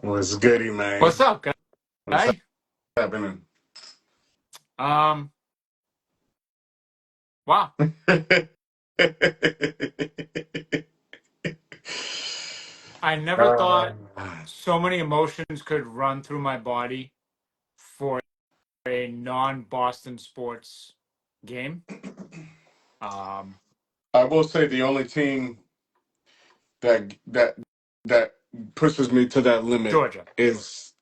What's goody, man? What's up, What's guy? happening? Um, wow. I never uh, thought so many emotions could run through my body for a non-Boston sports game. Um, I will say the only team that pushes me to that limit Georgia. is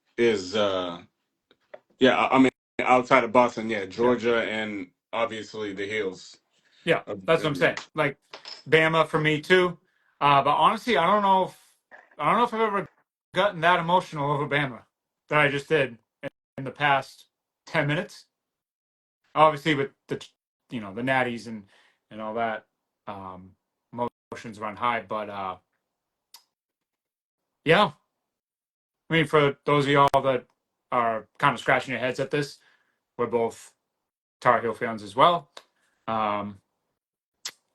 yeah. I mean, outside of Boston, yeah, Yeah, Georgia and obviously the Hills. yeah, that's what I'm saying. Like Bama for me too. But honestly, I don't know if I've ever gotten that emotional over Bama that I just did in the past 10 minutes. Obviously with the natties and all that, um emotions run high, but yeah, I mean, for those of y'all that are kind of scratching your heads at this, we're both Tar Heel fans as well. um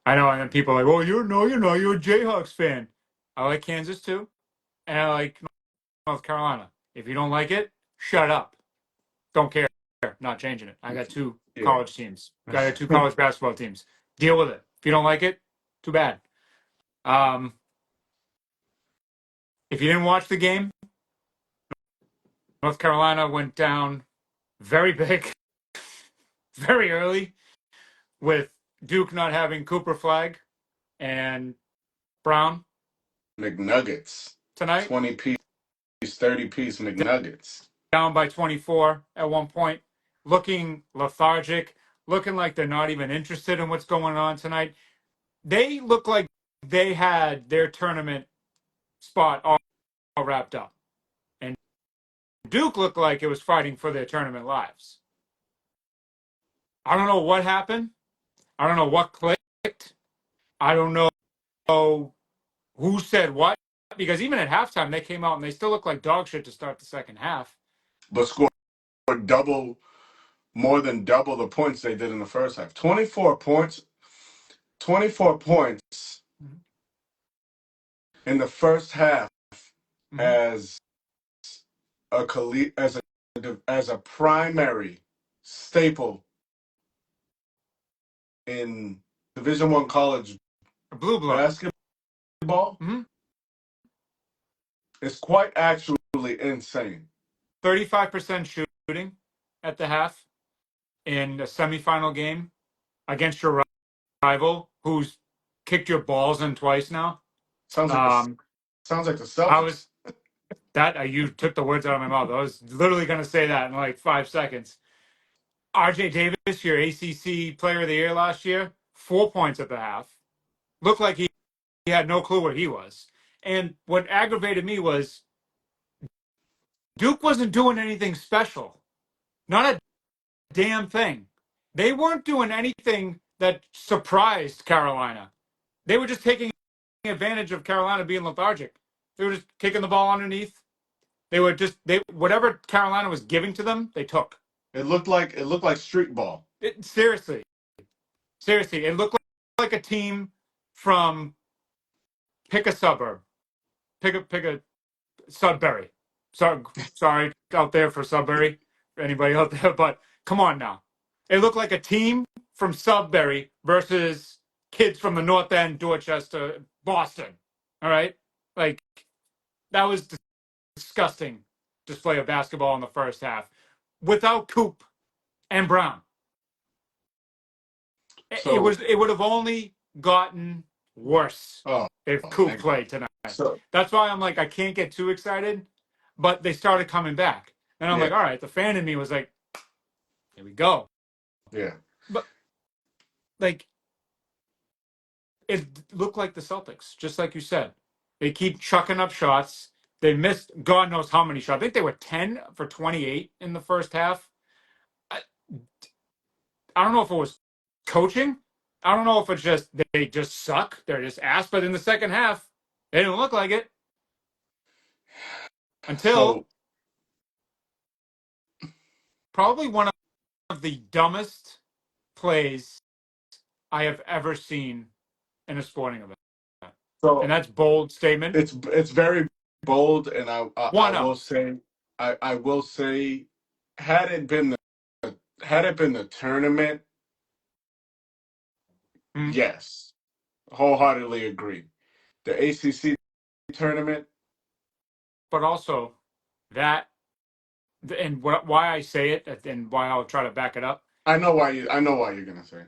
I know, and then people are like, well, you're a Jayhawks fan. I like Kansas too, and I like North Carolina. If you don't like it, shut up. Don't care. Not changing it. I got two Yeah. college teams. I got two college basketball teams. Deal with it. If you don't like it, too bad. Um, if you didn't watch the game, North Carolina went down very big, very early, with Duke not having Cooper Flag and Brown McNuggets, tonight, 20-piece, 30-piece McNuggets. down by 24 at one point, looking lethargic, looking like they're not even interested in what's going on tonight. They look like they had their tournament spot all wrapped up. And Duke looked like it was fighting for their tournament lives. I don't know what happened. I don't know what clicked. I don't know who said what, because even at halftime they came out and they still look like dog shit to start the second half. But scored more than double the points they did in the first half. 24 points. 24 points Mm-hmm. in the first half Mm-hmm. as as a primary staple in Division I college Blue blood. basketball Mm-hmm. is quite actually insane. 35% shooting at the half in a semifinal game against your rival, who's kicked your balls in twice now. Sounds like the Um, sounds like the I Celtics. was that you took the words out of my mouth. I was literally going to say that in like 5 seconds. RJ Davis, your ACC Player of the Year last year, 4 points at the half. Looked like he had no clue where he was. And what aggravated me was Duke wasn't doing anything special. Not a damn thing. They weren't doing anything that surprised Carolina. They were just taking advantage of Carolina being lethargic. They were just kicking the ball underneath. They whatever Carolina was giving to them, they took. It looked like street ball. Seriously, it looked like a team from pick a suburb, pick a Sudbury. Sorry out there for Sudbury, anybody out there, but come on now. It looked like a team from Sudbury versus kids from the North End, Dorchester, Boston. All right, like that was disgusting display of basketball in the first half without Kupp and Brown. So, It would have only gotten worse oh, if oh Kupp my God. played tonight. So, That's why I'm like, I can't get too excited, but they started coming back. And I'm yeah, like, all right, the fan in me was like, here we go. yeah. But like, it looked like the Celtics, just like you said. They keep chucking up shots. They missed God knows how many shots. I think they were 10 for 28 in the first half. I, I don't know if it was coaching. I don't know if it's just they just suck. They're just ass. But in the second half, they didn't look like it until So, probably one of the dumbest plays I have ever seen in a sporting event. And so that's bold statement. it's very bold, and I One will zero. say, I will say, had it been had it been the tournament, Mm. yes, wholeheartedly agree. The ACC tournament, But also that, and why I say it, and why I'll try to back it up. I know why you're gonna say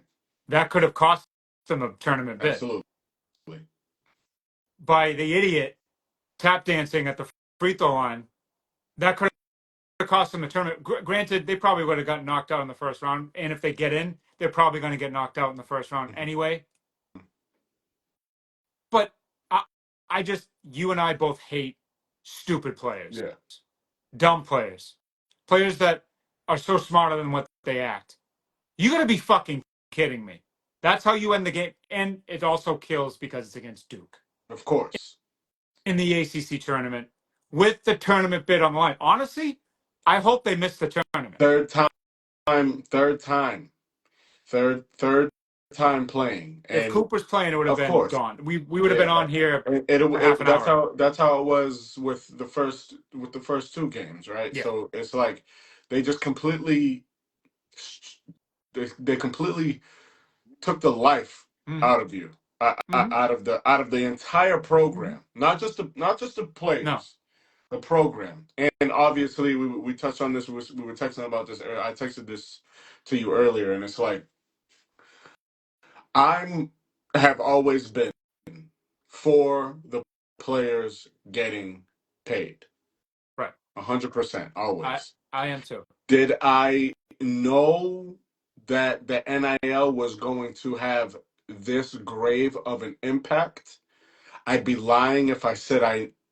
That could have cost them a tournament bid absolutely. by the idiot tap dancing at the free throw line. That could have cost them a tournament. Granted, they probably would have gotten knocked out in the first round, and if they get in, they're probably going to get knocked out in the first round Mhm. anyway. But I, I just, you and I both hate stupid players, Yeah, dumb players, players that are so smarter than what they act. You got to be fucking kidding me. That's how you end the game. And it also kills because it's against Duke of course. in the ACC tournament with the tournament bid on the line. Honestly, I hope they miss the tournament. Third time, third time, third time playing, If and Cooper's playing, it would have of been course, gone. We would have been yeah. on here for half It an hour. that's how it was with the first two games, right? Yeah. So it's like they just completely they completely took the life Mm-hmm. out of you, Mm-hmm. out of the entire Mm-hmm. program, not just the No. players, the program. And obviously we touched on this. We were texting about this. I texted this to you earlier, and it's like I'm have always been for the players getting paid. Right. 100%, I always. I am too. Did I know that the NIL was going to have this grave of an impact? I'd be lying if I said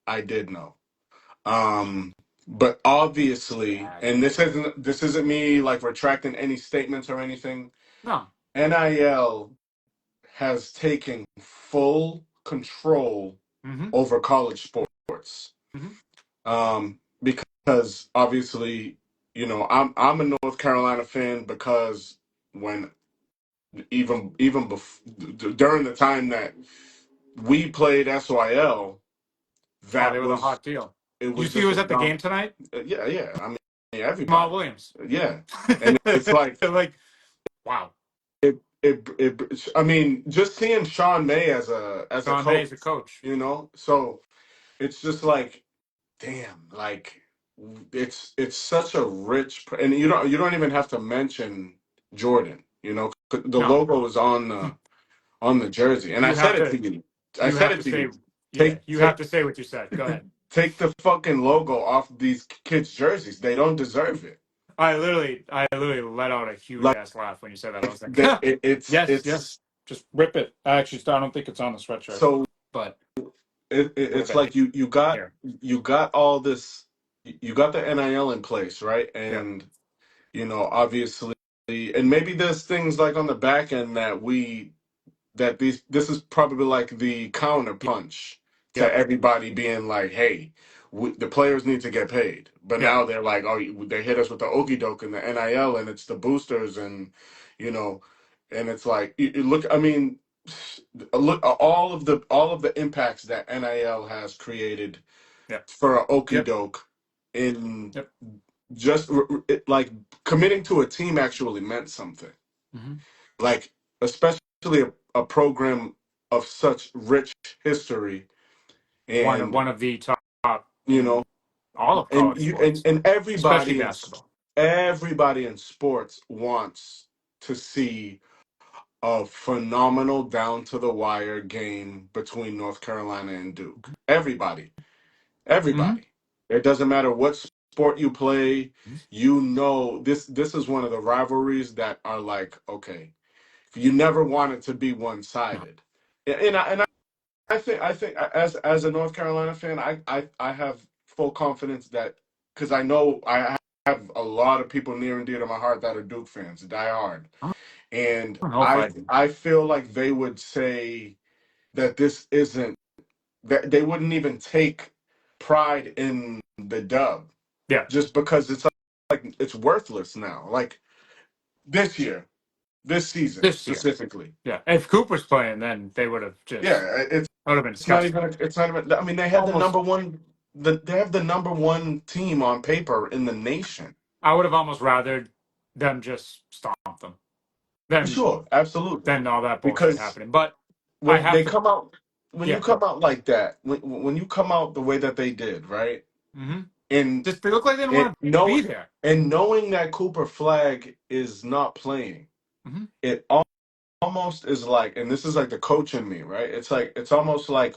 I did know. But obviously, Yeah. and this isn't me like retracting any statements or anything. No. NIL has taken full control Mm-hmm. over college sports. Mm-hmm. Because obviously, I'm a North Carolina fan because when even during the time that we played SYL, Oh, they that were the was hot deal. it Did you was see who just was a at the dump. game tonight? Yeah, yeah. I mean, Jamal everybody. Williams. Yeah, and it's like Like, wow. I mean, just seeing Sean May as a Sean May coach, is a coach. so it's just like, damn, like it's such a rich, and you don't even have to mention Jordan. The No. logo is on the jersey, and I You said have it to to you. I you said have it to to say, you. yeah, Take you have take to say what you said. Go ahead. take the fucking logo off these kids' jerseys. They don't deserve it. I literally let out a huge Like ass laugh when you said that. I was like, yes, it's yes, just rip it. I don't think it's on the sweatshirt, so but would have it's been like here. you got all this, you got the NIL in place, right? Yeah, And obviously, and maybe there's things like on the back end that this is probably like the counter punch to yep, everybody being like, hey, the players need to get paid. But yep, now they're like, oh, they hit us with the okey doke and the NIL, and it's the boosters, and you know, and it's like, you look. I mean, look all of the impacts that NIL has created yep, for a okey yep, doke in yep. just like committing to a team actually meant something. Mm-hmm. Like especially a program of such rich history, and One of the top you know in all of and college you sports, and especially basketball. everybody in sports wants to see a phenomenal down to the wire game between North Carolina and Duke. Mm-hmm. Everybody. It doesn't matter what sport you play. This is one of the rivalries that are like, okay, you never want it to be one No, sided. And I think as a North Carolina fan, I have full confidence that, because I know I have a lot of people near and dear to my heart that are Duke fans, die hard, I and don't know if I do. I feel like they would say that this isn't, that they wouldn't even take pride in the dub Yeah, just because it's like it's worthless now. Like this year, this season this year. specifically. Yeah, if Cooper's playing, then they would have just Yeah, that would have been it's not disgusting. even. It's not even. I mean, they had the Almost number one. they have the number one team on paper in the nation. I would have almost rathered them just stomp them than Sure, absolutely. all that bullshit Because happening. But I when have they to, come out, when you yeah, go. come out like that, when you come out the way that they did, right? Mm-hmm. And Just they look like they didn't and want to be know there. and knowing that Cooper Flag is not playing, Mm-hmm. it almost is like, and this is like the coach in me, right? It's like it's almost like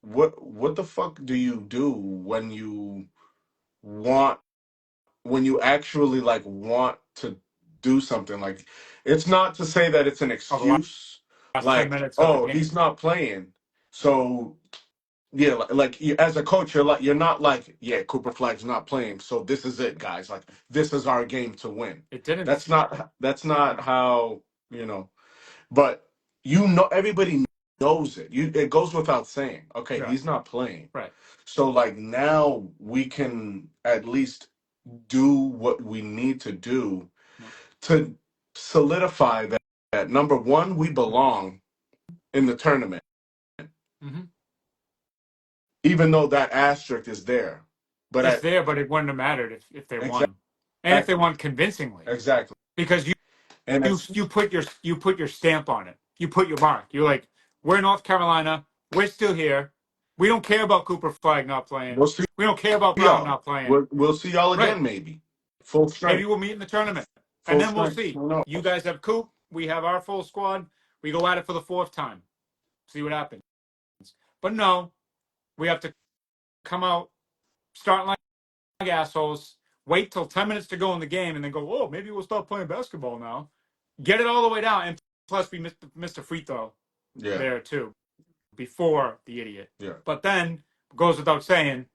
what the fuck do you do when you want when you actually like want to do something? Like, it's not to say that it's an Oh, the excuse, last 10 like, minutes of the oh, game. he's not playing, so yeah, like you, as a coach, you're not like, yeah, Cooper Flag's not playing, so this is it, guys. Like, this is our game to win. It didn't. That's not No. how, you know. But everybody knows it. It goes without saying. Okay, Right. he's not playing. Right. So like now we can at least do what we need to do No. to solidify that number one, we belong in the tournament, Mm-hmm. even though that asterisk is there. But It's there, but it wouldn't have mattered if they won, and if they exactly, won convincingly, exactly, because and it's you put your stamp on it. You put your mark. You're like, we're North Carolina. We're still here. We don't care about Cooper Flag not playing. we'll see We don't care about Brown y'all. not playing. We'll see y'all Right. again, maybe full Maybe strength, we'll meet in the tournament, and full then we'll strength. see. Who You knows? guys have Coop. We have our full squad. We go at it for the fourth time. See what happens. But no, we have to come out, start like assholes, wait till 10 minutes to go in the game, and then go, oh, maybe we'll start playing basketball now. Get it all the way down. And plus, we missed a free throw Yeah, there, too, before the idiot. yeah. But then, goes without saying,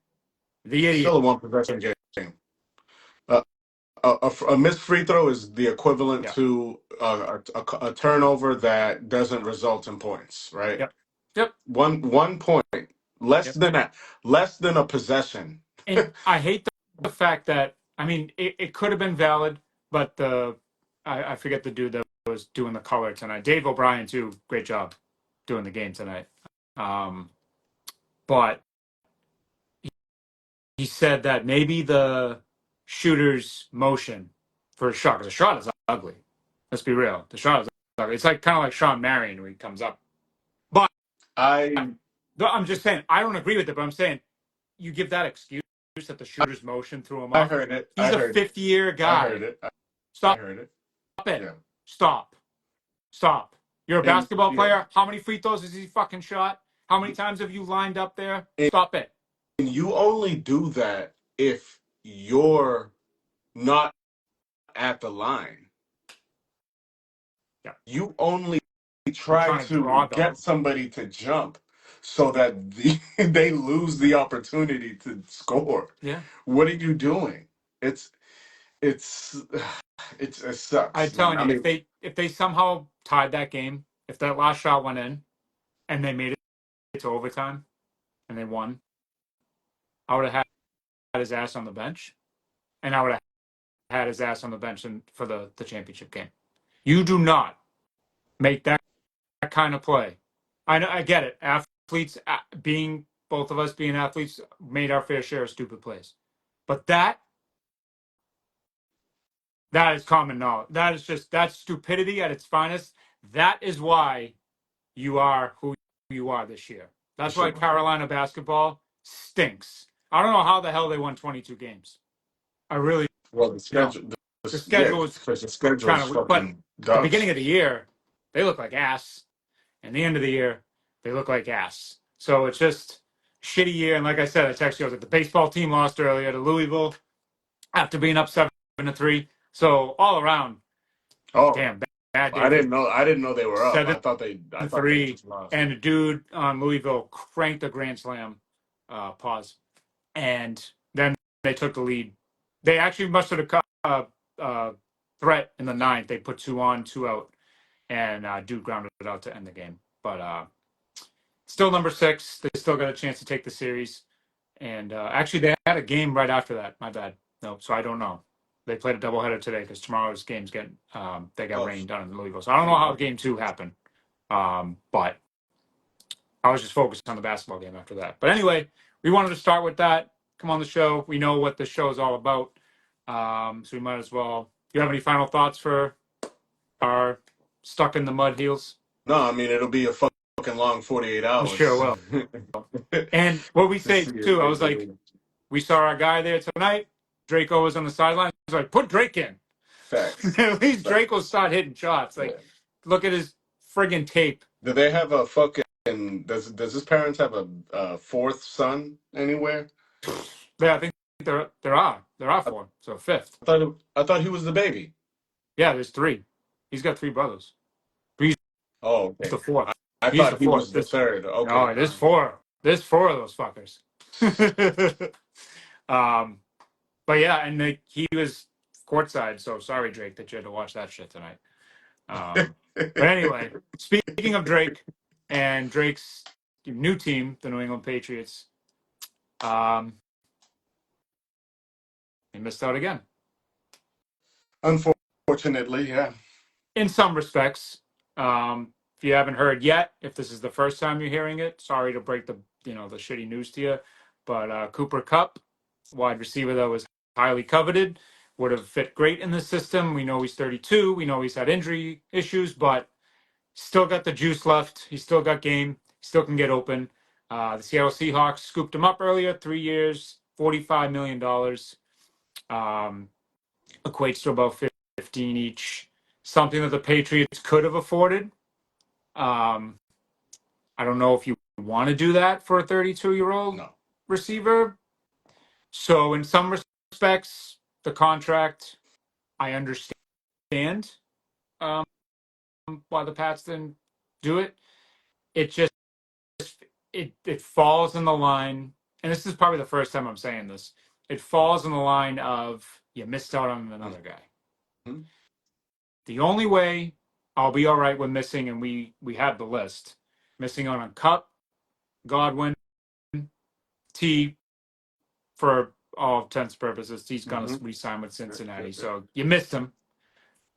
the idiot. Still a one possession game. Uh, a missed free throw is the equivalent Yeah. to a turnover that doesn't result in points, right? Yep. Yep. One point, less Yep. than that, less than a possession. And I hate the fact that, I mean, it could have been valid, but I forget the dude that was doing the color tonight. Dave O'Brien, too. Great job doing the game tonight. Um, but he said that maybe the shooter's motion for a shot, because a shot is ugly. Let's be real. The shot is ugly. It's like kind of like Sean Marion when he comes up. But I I'm just saying, I don't agree with it, but I'm saying you give that excuse that the shooter's motion threw him I off. heard it. He's a fifth-year I heard guy. it. I Stop heard it. it. Yeah. Stop. Stop. You're a And basketball yeah, player. How many free throws has he fucking shot? How many times have you lined up there? and Stop it. you only do that if you're not at the line. Yeah. You only You're try trying to to draw get them. somebody to jump so that they lose the opportunity to score. Yeah. What are you doing? It's it's it I'm sucks, man. telling I you, mean, if they somehow tied that game, if that last shot went in and they made it to overtime and they won, I would have had his ass on the bench, and I would have had his ass on the bench for the championship game. You do not make that kind of play. I know, I get it. Athletes, being both of us being athletes, made our fair share of stupid plays, but that is common knowledge. That is just that's stupidity at its finest. That is why you are who you are this year. for That's why sure. Carolina basketball stinks. I don't know how the hell they won 22 games. I really Well, the don't. schedule, The yeah, schedule was because the schedule kind is of weak, but fucking the beginning dust. of the year they look like ass, and the end of the year they look like ass. So it's just shitty year. And like I said, I texted you, I was like, the baseball team lost earlier to Louisville after being up 7-3. So all around, Oh, damn, bad day I for didn't know. I didn't know they were up. seven I thought they three, just lost. and a dude on Louisville cranked a grand slam, pause, and then they took the lead. They actually mustered a threat in the ninth. They put 2 on, 2 out, and dude grounded it out to end the game. But still number 6. They still got a chance to take the series. And actually, they had a game right after that. My bad. No, so I don't know. They played a doubleheader today because tomorrow's game's getting they got Oh, rained down in Louisville. So I don't know how game 2 happened. But I was just focused on the basketball game after that. But anyway, we wanted to start with that. Come on the show. We know what the show is all about. So we might as well. Do you have any final thoughts for our stuck in the mud heels? No, I mean it'll be a fucking long 48 I'm sure hours. will. And what we To say see too, I was like, it. we saw our guy there tonight. Draco was on the sideline. I was like, put Drake in. Facts. At least Drake will Facts. start hitting shots. Yeah. Like, look at his friggin' tape. Do they have a fucking? Does his parents have a fourth son anywhere? Yeah, I think there are I four, so fifth. I thought he was the baby. Yeah, there's three. He's got three brothers. He's Oh, the okay. fourth. I He's the thought he fourth. was the third. Okay. No, there's four. There's four of those fuckers. um, but yeah, and he was courtside. So sorry, Drake, that you had to watch that shit tonight. But anyway, speaking of Drake and Drake's new team, the New England Patriots, he missed out again. Unfortunately, yeah. In some respects. If you haven't heard yet, if this is the first time you're hearing it, sorry to break the shitty news to you, but Cooper Kupp, wide receiver that was highly coveted, would have fit great in the system. We know he's 32. We know he's had injury issues, but still got the juice left. He's still got game. Still can get open. The Seattle Seahawks scooped him up earlier, 3 years, $45 million. Equates to about 15 each. Something that the Patriots could have afforded. I don't know if you want to do that for a 32-year-old No. receiver. So in some respects, the contract, I understand why the Pats didn't do it. It just it falls in the line, and this is probably the first time I'm saying this. It falls in the line of you missed out on another guy. Mm-hmm. The only way I'll be all right with missing, and we have the list, missing out on Kupp, Godwin, T, for all intents and purposes, he's going to Mm-hmm. re-sign with Cincinnati. Yep. So you missed him.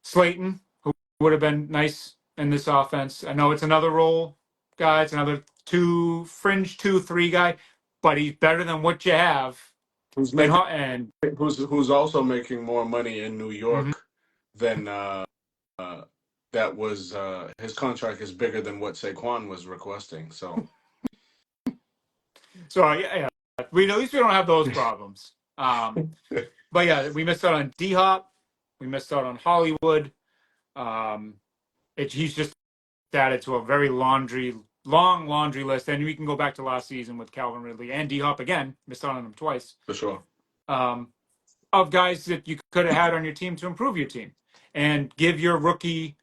Slayton, who would have been nice in this offense. I know it's another role guy. It's another fringe 2-3 guy, but he's better than what you have. Who's And, making? and Who's also making more money in New mhm. York than that was his contract is bigger than what Saquon was requesting. So So yeah, at least we don't have those problems. But yeah, we missed out on D Hop. We missed out on Hollywood. He's just added to a very long laundry list. And we can go back to last season with Calvin Ridley and D Hop again. Missed out on him twice. for sure. Of guys that you could have had on your team to improve your team and give your rookie.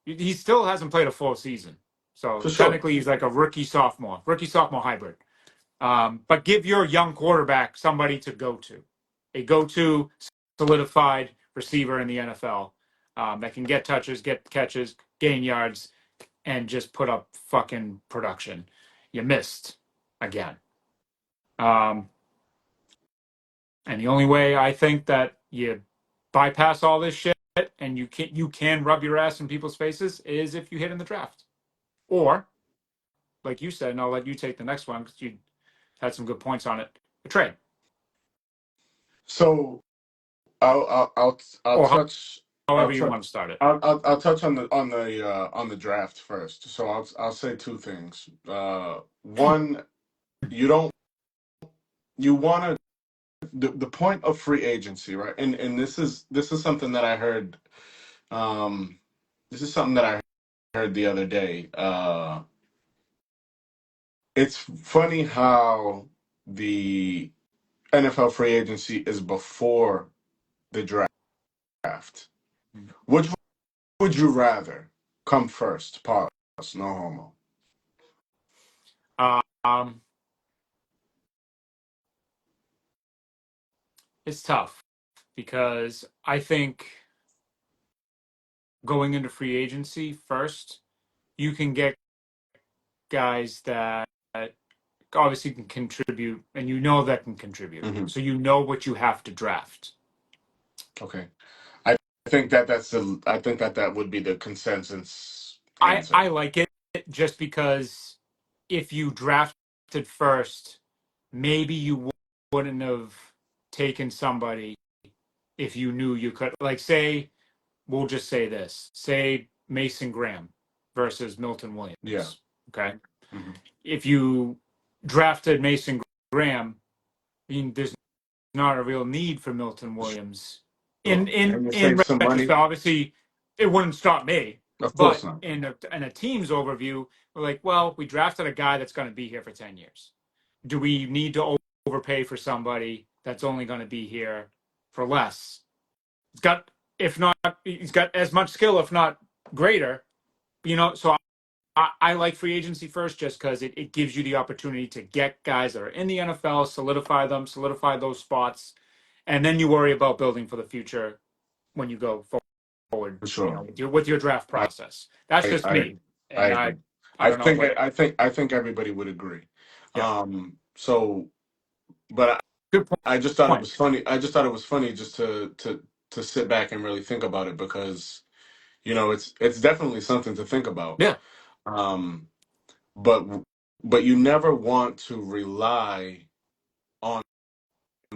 He still hasn't played a full season, so For sure. technically he's like a rookie sophomore hybrid. But give your young quarterback somebody to a go-to solidified receiver in the NFL that can get touches, get catches, gain yards, and just put up fucking production. You missed again. And the only way I think that you bypass all this shit and you can rub your ass in people's faces is if you hit in the draft. Or, like you said, and I'll let you take the next one because you had some good points on it, a trade. So I'll Or touch I'll however you touch want to start it. I'll touch on the draft first. So I'll say two things. One, you want to the point of free agency, right? And this is something that I heard. This is something that I heard the other day. It's funny how the NFL free agency is before the draft. Which would you rather come first? Pause. No homo. Um, it's tough because I think going into free agency first, you can get guys that obviously can contribute, and that can contribute. Hmm. So you know what you have to draft. Okay. I think that would be the consensus I answer. like it just because if you drafted first, maybe you wouldn't have taken somebody if you knew you could. Like, say, we'll just say this: say Mason Graham versus Milton Yeah. Williams. Okay, Hmm. if you drafted Mason Graham, I mean, there's not a real need for Milton Williams. In Sure. in And you in save some money. retrospect, obviously, it wouldn't stop me. Of course But not. in a team's overview, we're like, well, we drafted a guy that's going to be here for 10 years. Do we need to overpay for somebody that's only going to be here for less? He's got, if not, he's got as much skill, if not greater. So I like free agency first just because it gives you the opportunity to get guys that are in the NFL, solidify them, solidify those spots, and then you worry about building for the future when you go forward, For sure. with your draft I process. That's I just I, me, I and I agree. I don't know what. I think everybody would agree. Yeah, So, but good I just thought it point. was funny. I just thought it was funny just to sit back and really think about it because it's definitely something to think about. Yeah, Um, but but you never want to rely on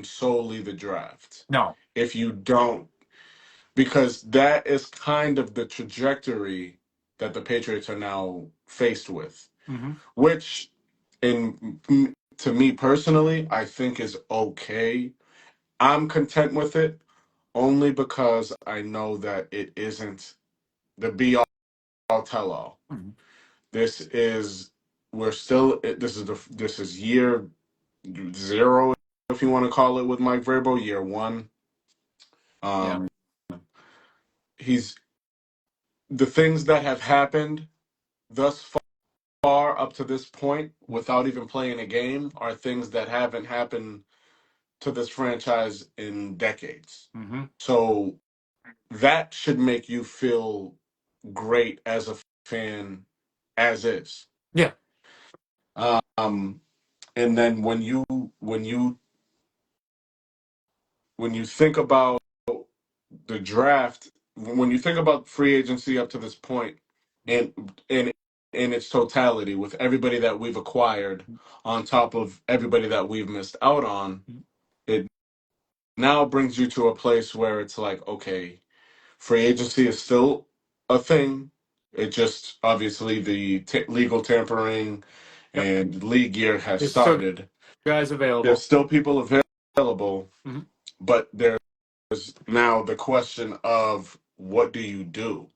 solely the draft no, if you don't, because that is kind of the trajectory that the Patriots are now faced with, hmm which in to me personally, I think is okay. I'm content with it only because I know that it isn't the be all tell all. hmm This is we're still this is year zero, if you want to call it, with Mike Vrabel. Year one. yeah, Um, he's the things that have happened thus far up to this point without even playing a game are things that haven't happened to this franchise in decades. hmm So that should make you feel great as a fan as is. yeah, Um, and then when you when you think about the draft, when you think about free agency up to this point, and in in its totality, with everybody that we've acquired, on top of everybody that we've missed out on, it now brings you to a place where it's like, okay, free agency is still a thing. It just obviously the legal tampering yep. and league year has There's still started. guys There's available. still people available, hmm but there's now the question of what do you do?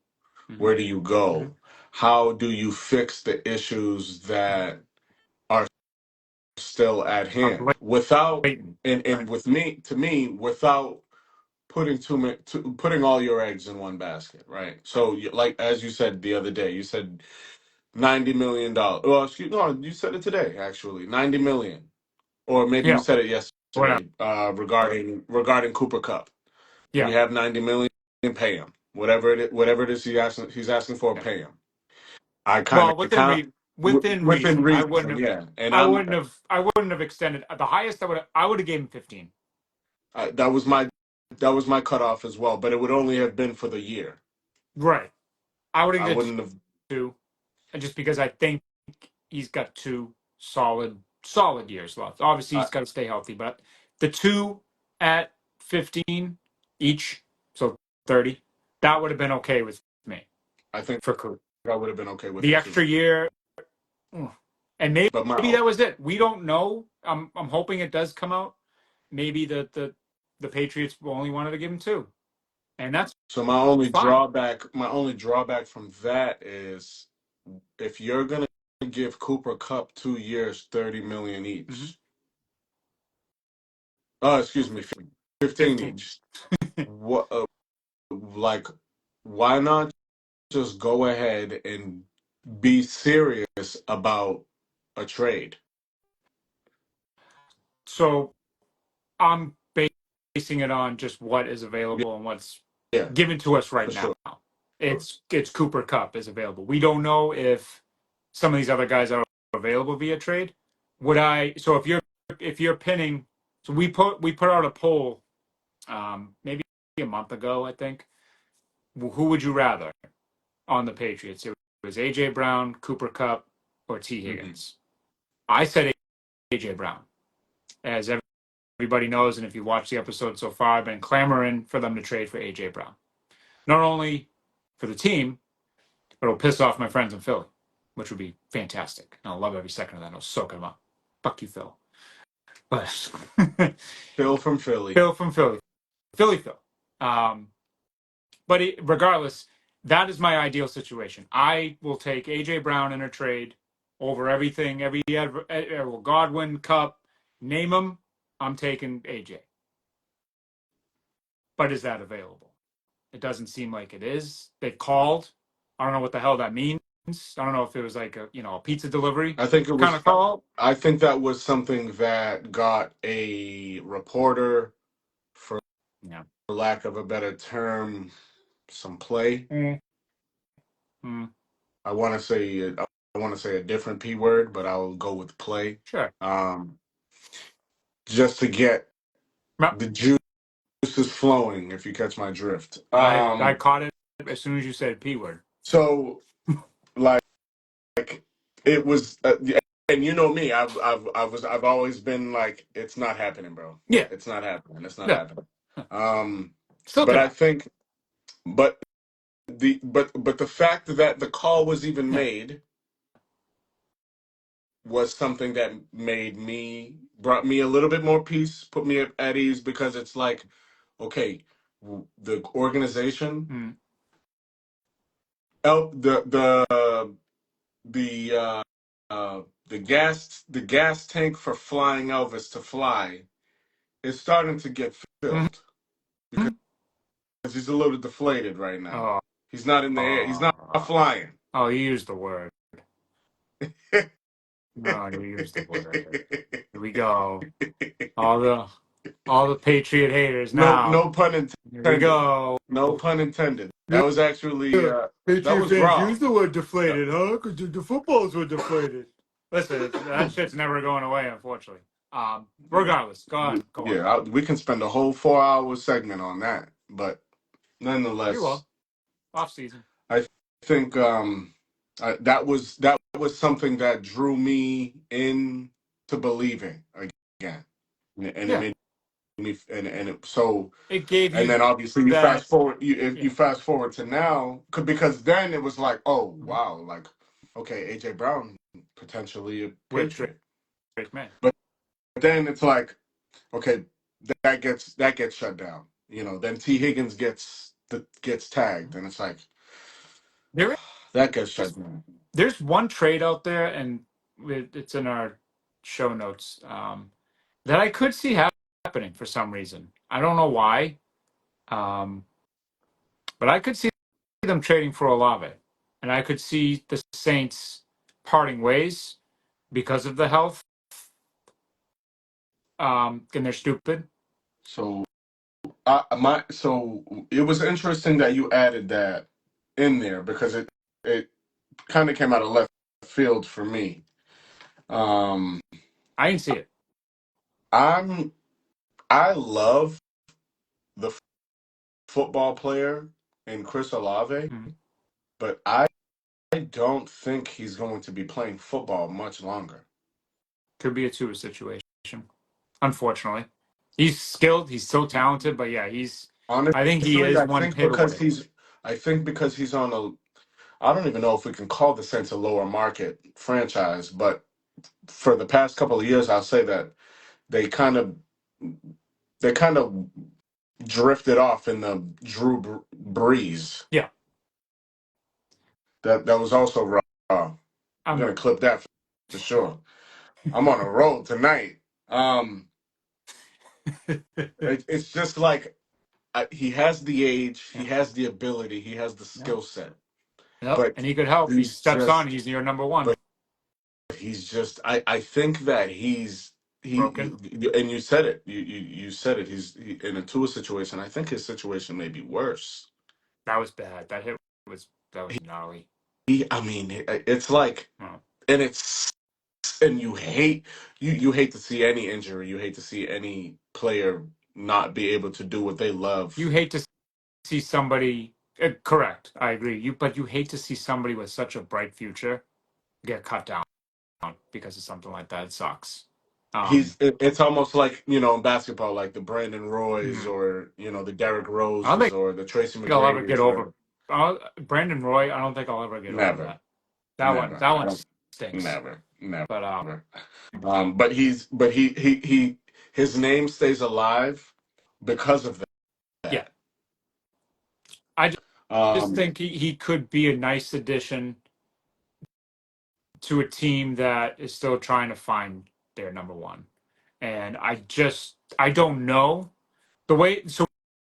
hmm Where do you hmm go? How do you fix the issues that are still at Are hand without blatant. and with me to me without putting putting all your eggs in one basket, right? So like as you said the other day, you said $90 million. Well, excuse no, you said it today actually, 90 million, or maybe you Yeah, said it whatever. yesterday regarding Cooper Cup. Yeah, We have 90 million. Pay him whatever it is he's asking for. yeah. Pay him. I kind Well, of count within within reason. I wouldn't reason, have. yeah. And I wouldn't have. I wouldn't have extended the highest. I would have gave him 15. that was my cutoff as well. But it would only have been for the year. Right. I would have I given wouldn't have. two, and just because I think he's got two solid years left. Obviously, I, he's got to stay healthy, but the two at 15 each, so 30, that would have been okay with me I think for Coop. I would have been okay with The it too. extra year, mm, and But maybe that was it. We don't know. I'm hoping it does come out. Maybe the Patriots only wanted to give him two, and that's so fine. my only drawback from that is if you're gonna give Cooper Cup 2 years, 30 million hmm each. Oh, Or excuse me, 15. 15 15. each. What like why not just go ahead and be serious about a trade? So I'm basing it on just what is available and what's Yeah, given to us right for now. sure. It's Cooper Cup is available. We don't know if some of these other guys are available via trade. So if you're pinning, so we put out a poll maybe a month ago, I think. Who would you rather on the Patriots? It was AJ Brown, Cooper Kupp, or T Hmm. Higgins. I said AJ Brown, as everybody knows, and if you watch the episode so far, I've been clamoring for them to trade for AJ Brown. Not only for the team, but it'll piss off my friends in Philly, which would be fantastic. And I'll love every second of that. I'll soak them up. Fuck you, Phil. But Phil from Philly. Phil from Philly, Philly Phil. But regardless, that is my ideal situation. I will take AJ Brown in a trade over everything, Godwin, Cup, name them. I'm taking AJ. But is that available? It doesn't seem like it is. They've called. I don't know what the hell that means. I don't know if it was like a pizza delivery I think it kind was. of call. I think that was something that got a reporter, for Yeah. lack of a better term, some play. Mm. Mm. I want to say a different P word, but I'll go with play. Sure. Um, just to get No, the juices flowing, if you catch my drift. I caught it as soon as you said P word. So like it was, and you know me, I've always been like, it's not happening, bro. Yeah. It's not happening. It's not Yeah. happening. Um, Still but could I happen. think, but the fact that the call was even Yeah. made was something that brought me a little bit more peace, put me at ease, because it's like, okay, the organization, Mm. the the the gas tank for flying Elvis to fly is starting to get filled, because Mm-hmm. he's a little deflated right now. Oh, He's not in the air. He's not flying. oh, you used the word. No, you used the word. Here we go. All the Patriot haters No, now. no pun Here we intended. go. No pun intended. That Yeah, was actually that Patriot was fans raw. use the word That- deflated, huh? Because the footballs were deflated. Listen, that shit's never going away, unfortunately. Regardless, go on, go on. yeah, we can spend a whole 4 hour segment on that, but We nonetheless, will. Off season. I think that was something that drew me in to believing again, and it Yeah, made me, and it, so, it gave and you then obviously you that. fast forward, if you Yeah, fast forward to now, because then it was like, oh mhm. wow, like, okay, AJ Brown potentially a With Drake, Patriot, Drake May. but then it's like, okay, that gets shut down. Then T Higgins gets tagged, and it's like There that gets shut is down. there's one trade out there, and it's in our show notes, that I could see happening for some reason. I don't know why, um, but I could see them trading for Olave, and I could see the Saints parting ways because of the health. And they're stupid. So so it was interesting that you added that in there, because it kind of came out of left field for me. Um, I didn't see it. I'm I love the football player in Chris Olave, Mhm. but I don't think he's going to be playing football much longer. Could be a Tua situation. Unfortunately, he's skilled. He's so talented, but yeah, he's. I think he Honestly, is one hit away. I think because he's on I don't even know if we can call the Saints a lower market franchise, but for the past couple of years, I'll say that they kind of they kind of drifted off in the Breeze. Yeah. That was also raw. I'm I'm. gonna clip that for sure. I'm on a roll tonight. Um, it's just like, he has the age, he Yeah. has the ability, he has the Yep. skill set, Yep. but And he could help. He he's steps on. just He's your number one. but he's just I think that he Broken. and you said it, you said it, in a Tua situation. I think his situation may be worse. That was bad. That was gnarly. I mean, it's like, Oh. and it's and you hate to see any injury, you hate to see any player not be able to do what they You love. hate to see somebody. Correct. I agree. But you hate to see somebody with such a bright future get cut down because of something like that. It sucks. It's almost like, in basketball, like the Brandon Roys Mhm. or, the Derrick I don't Roses think or the Tracy I'll ever get McGrady's or over Brandon Roy. I don't think I'll ever get over never, that. That one, never. that I one don't stinks. never, never. But But his name stays alive because of yeah, that. I just Um, think he could be a nice addition to a team that is still trying to find their number one. And I don't know the way. So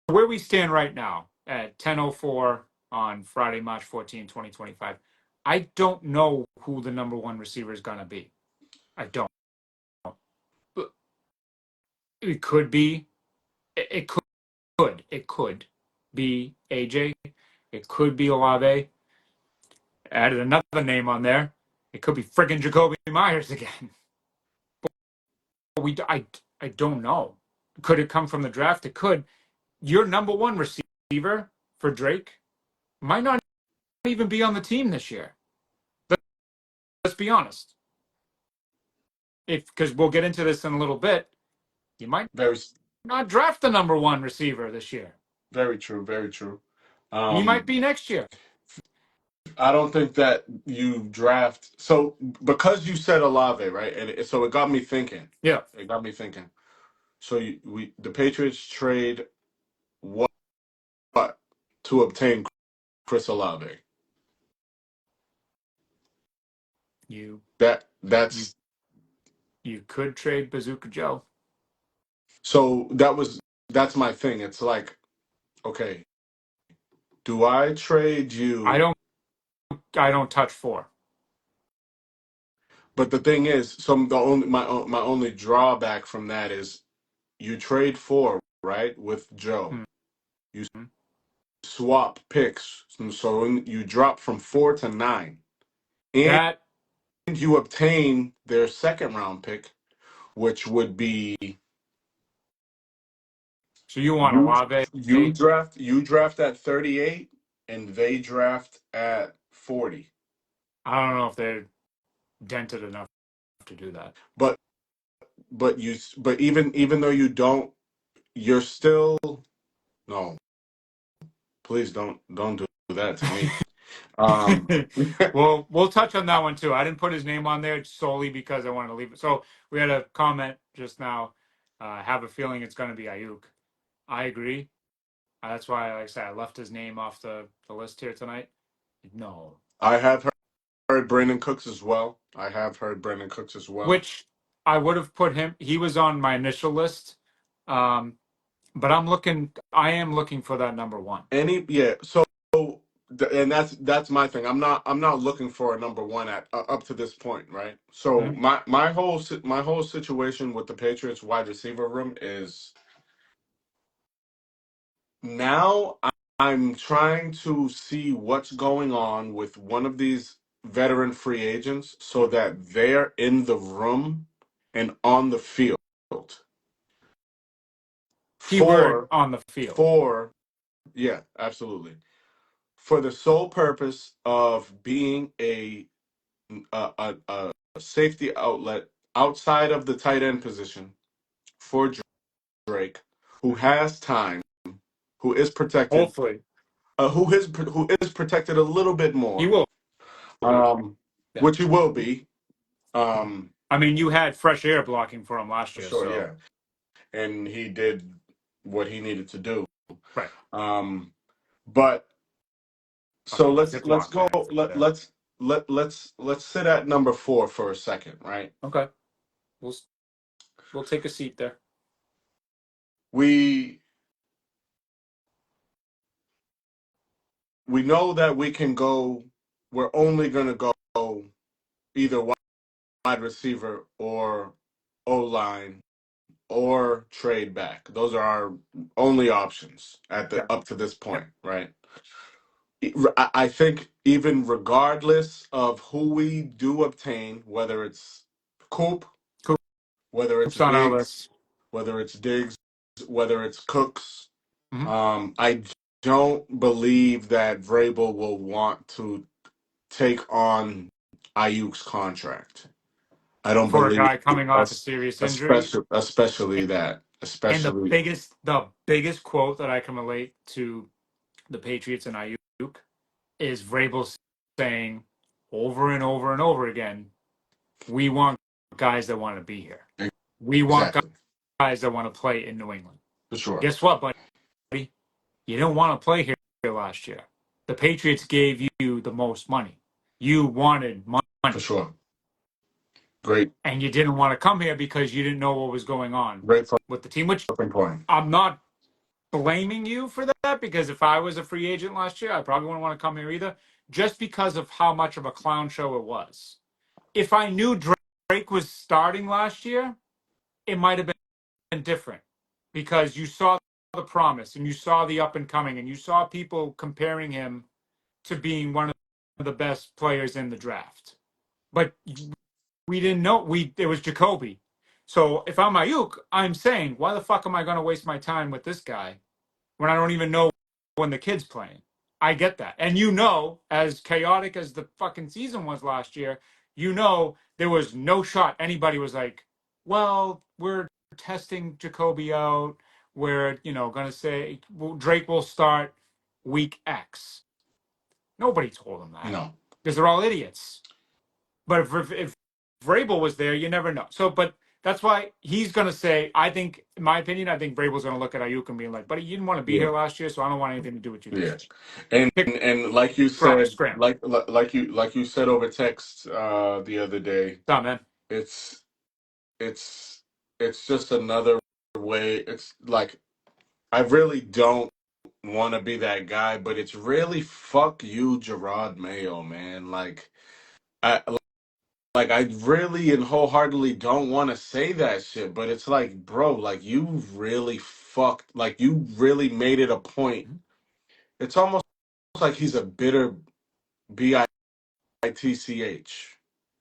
where we stand right now at 10:04 on Friday, March 14, 2025, I don't know who the number one receiver is going to be. I don't. It could be. It could. It could be AJ. It could be Olave. Added another name on there. It could be friggin' Jacoby Myers again. But I don't know. Could it come from the draft? It could. Your number one receiver for Drake might not even be on the team this year. Let's be honest. If because we'll get into this in a little bit, you might very, not draft the number one receiver this year. very true, very true. He might Um, be next year. I don't think that you draft. So because you said Olave, right? So it got me thinking. Yeah. It got me thinking. So the Patriots trade what to obtain Chris Olave? You you That's you could trade Bazooka Joe. so that's my thing. It's like, okay, do I trade I you? don't I don't touch four. But the thing is, my only drawback from that is you trade four, right, with Joe. Mhm. You swap picks, so you drop from 4 to 9, and That you obtain their second round pick, which would be so you want you Olave. you draft at 38, and they draft at 40. I don't know if they're dented enough to do that. But even though you don't, you're still no. Please don't do that to me. Um, Well, we'll touch on that one too. I didn't put his name on there solely because I wanted to leave it. So we had a comment just now. Have a feeling it's going to be Ayuk. I agree. That's why, like I said, I left his name off the list here tonight. No, I have heard Brandon Cooks as well. I have heard Brandon Cooks as well. which I would have put him. He was on my initial list, but I'm looking. I am looking for that number one. Yeah. So and that's my thing. I'm not looking for a number one at up to this point, right? So Mhm. my whole situation with the Patriots wide receiver room is now I'm trying to see what's going on with one of these veteran free agents so that they're in the room and on the field Keyword for on the field. for yeah, absolutely. For the sole purpose of being a safety outlet outside of the tight end position for Drake, who Mhm. has time, who is protected, Hopefully, who is protected a little bit he more, will be. um, Yeah. which he will be, um, I mean, you had fresh air blocking for him last for year, sure, so yeah, and he did what he needed to do. right. Um, but so Fucking let's Ziploc go. bags there. Let's sit at number 4 for a second, right? Okay, we'll we'll take a seat there. We we know that we can go. We're only going to go either wide receiver or O line or trade back. Those are our only options at the Yeah. up to this Yep. point, right? I think even regardless of who we do obtain, whether it's Coop, whether it's Coop's on our Diggs, list. whether it's Diggs, whether it's Cooks, Hmm. I don't believe that Vrabel will want to take on Ayuk's contract. I don't for a believe, guy coming off a serious injury. especially that, And the especially biggest the biggest quote that I can relate to the Patriots and Ayuk is Vrabel saying over and over and over again, we want guys that want to be here. We want exactly guys that want to play in New England. for sure, Guess what, buddy? You didn't want to play here last year. The Patriots gave you the most money. You wanted for money. sure. Great, And you didn't want to come here because you didn't know what was going on great with the team, which fucking point. I'm not blaming you for that, because if I was a free agent last year, I probably wouldn't want to come here either, just because of how much of a clown show it was. If I knew Drake was starting last year, it might have been different, because you saw the promise and you saw the up and coming and you saw people comparing him to being one of the best players in the draft. But we didn't know it was Jacoby. So if I'm Ayuk, I'm saying, why the fuck am I going to waste my time with this guy when I don't even know when the kid's playing? I get that. And as chaotic as the fucking season was last year, there was no shot anybody was like, well, we're testing Jacoby out. We're, going to say Drake will start week X. Nobody told him that, No, because they're all idiots. But if Vrabel was there, you never know. So, but that's why he's going to say, I think, in my opinion, I think Vrabel's going to look at Ayuk and be like, buddy, you didn't want to be yeah, here last year, so I don't want anything to do with you this yeah, year. and Pick like you drop, said, scram. like you said over text the other day, Done, man. it's it's it's just another way. It's like I really don't want to be that guy, but it's really fuck you, Gerard Mayo, man. I I really and wholeheartedly don't want to say that shit, but it's like, bro, like you really fucked, like you really made it a point. It's almost like he's a bitter bitch.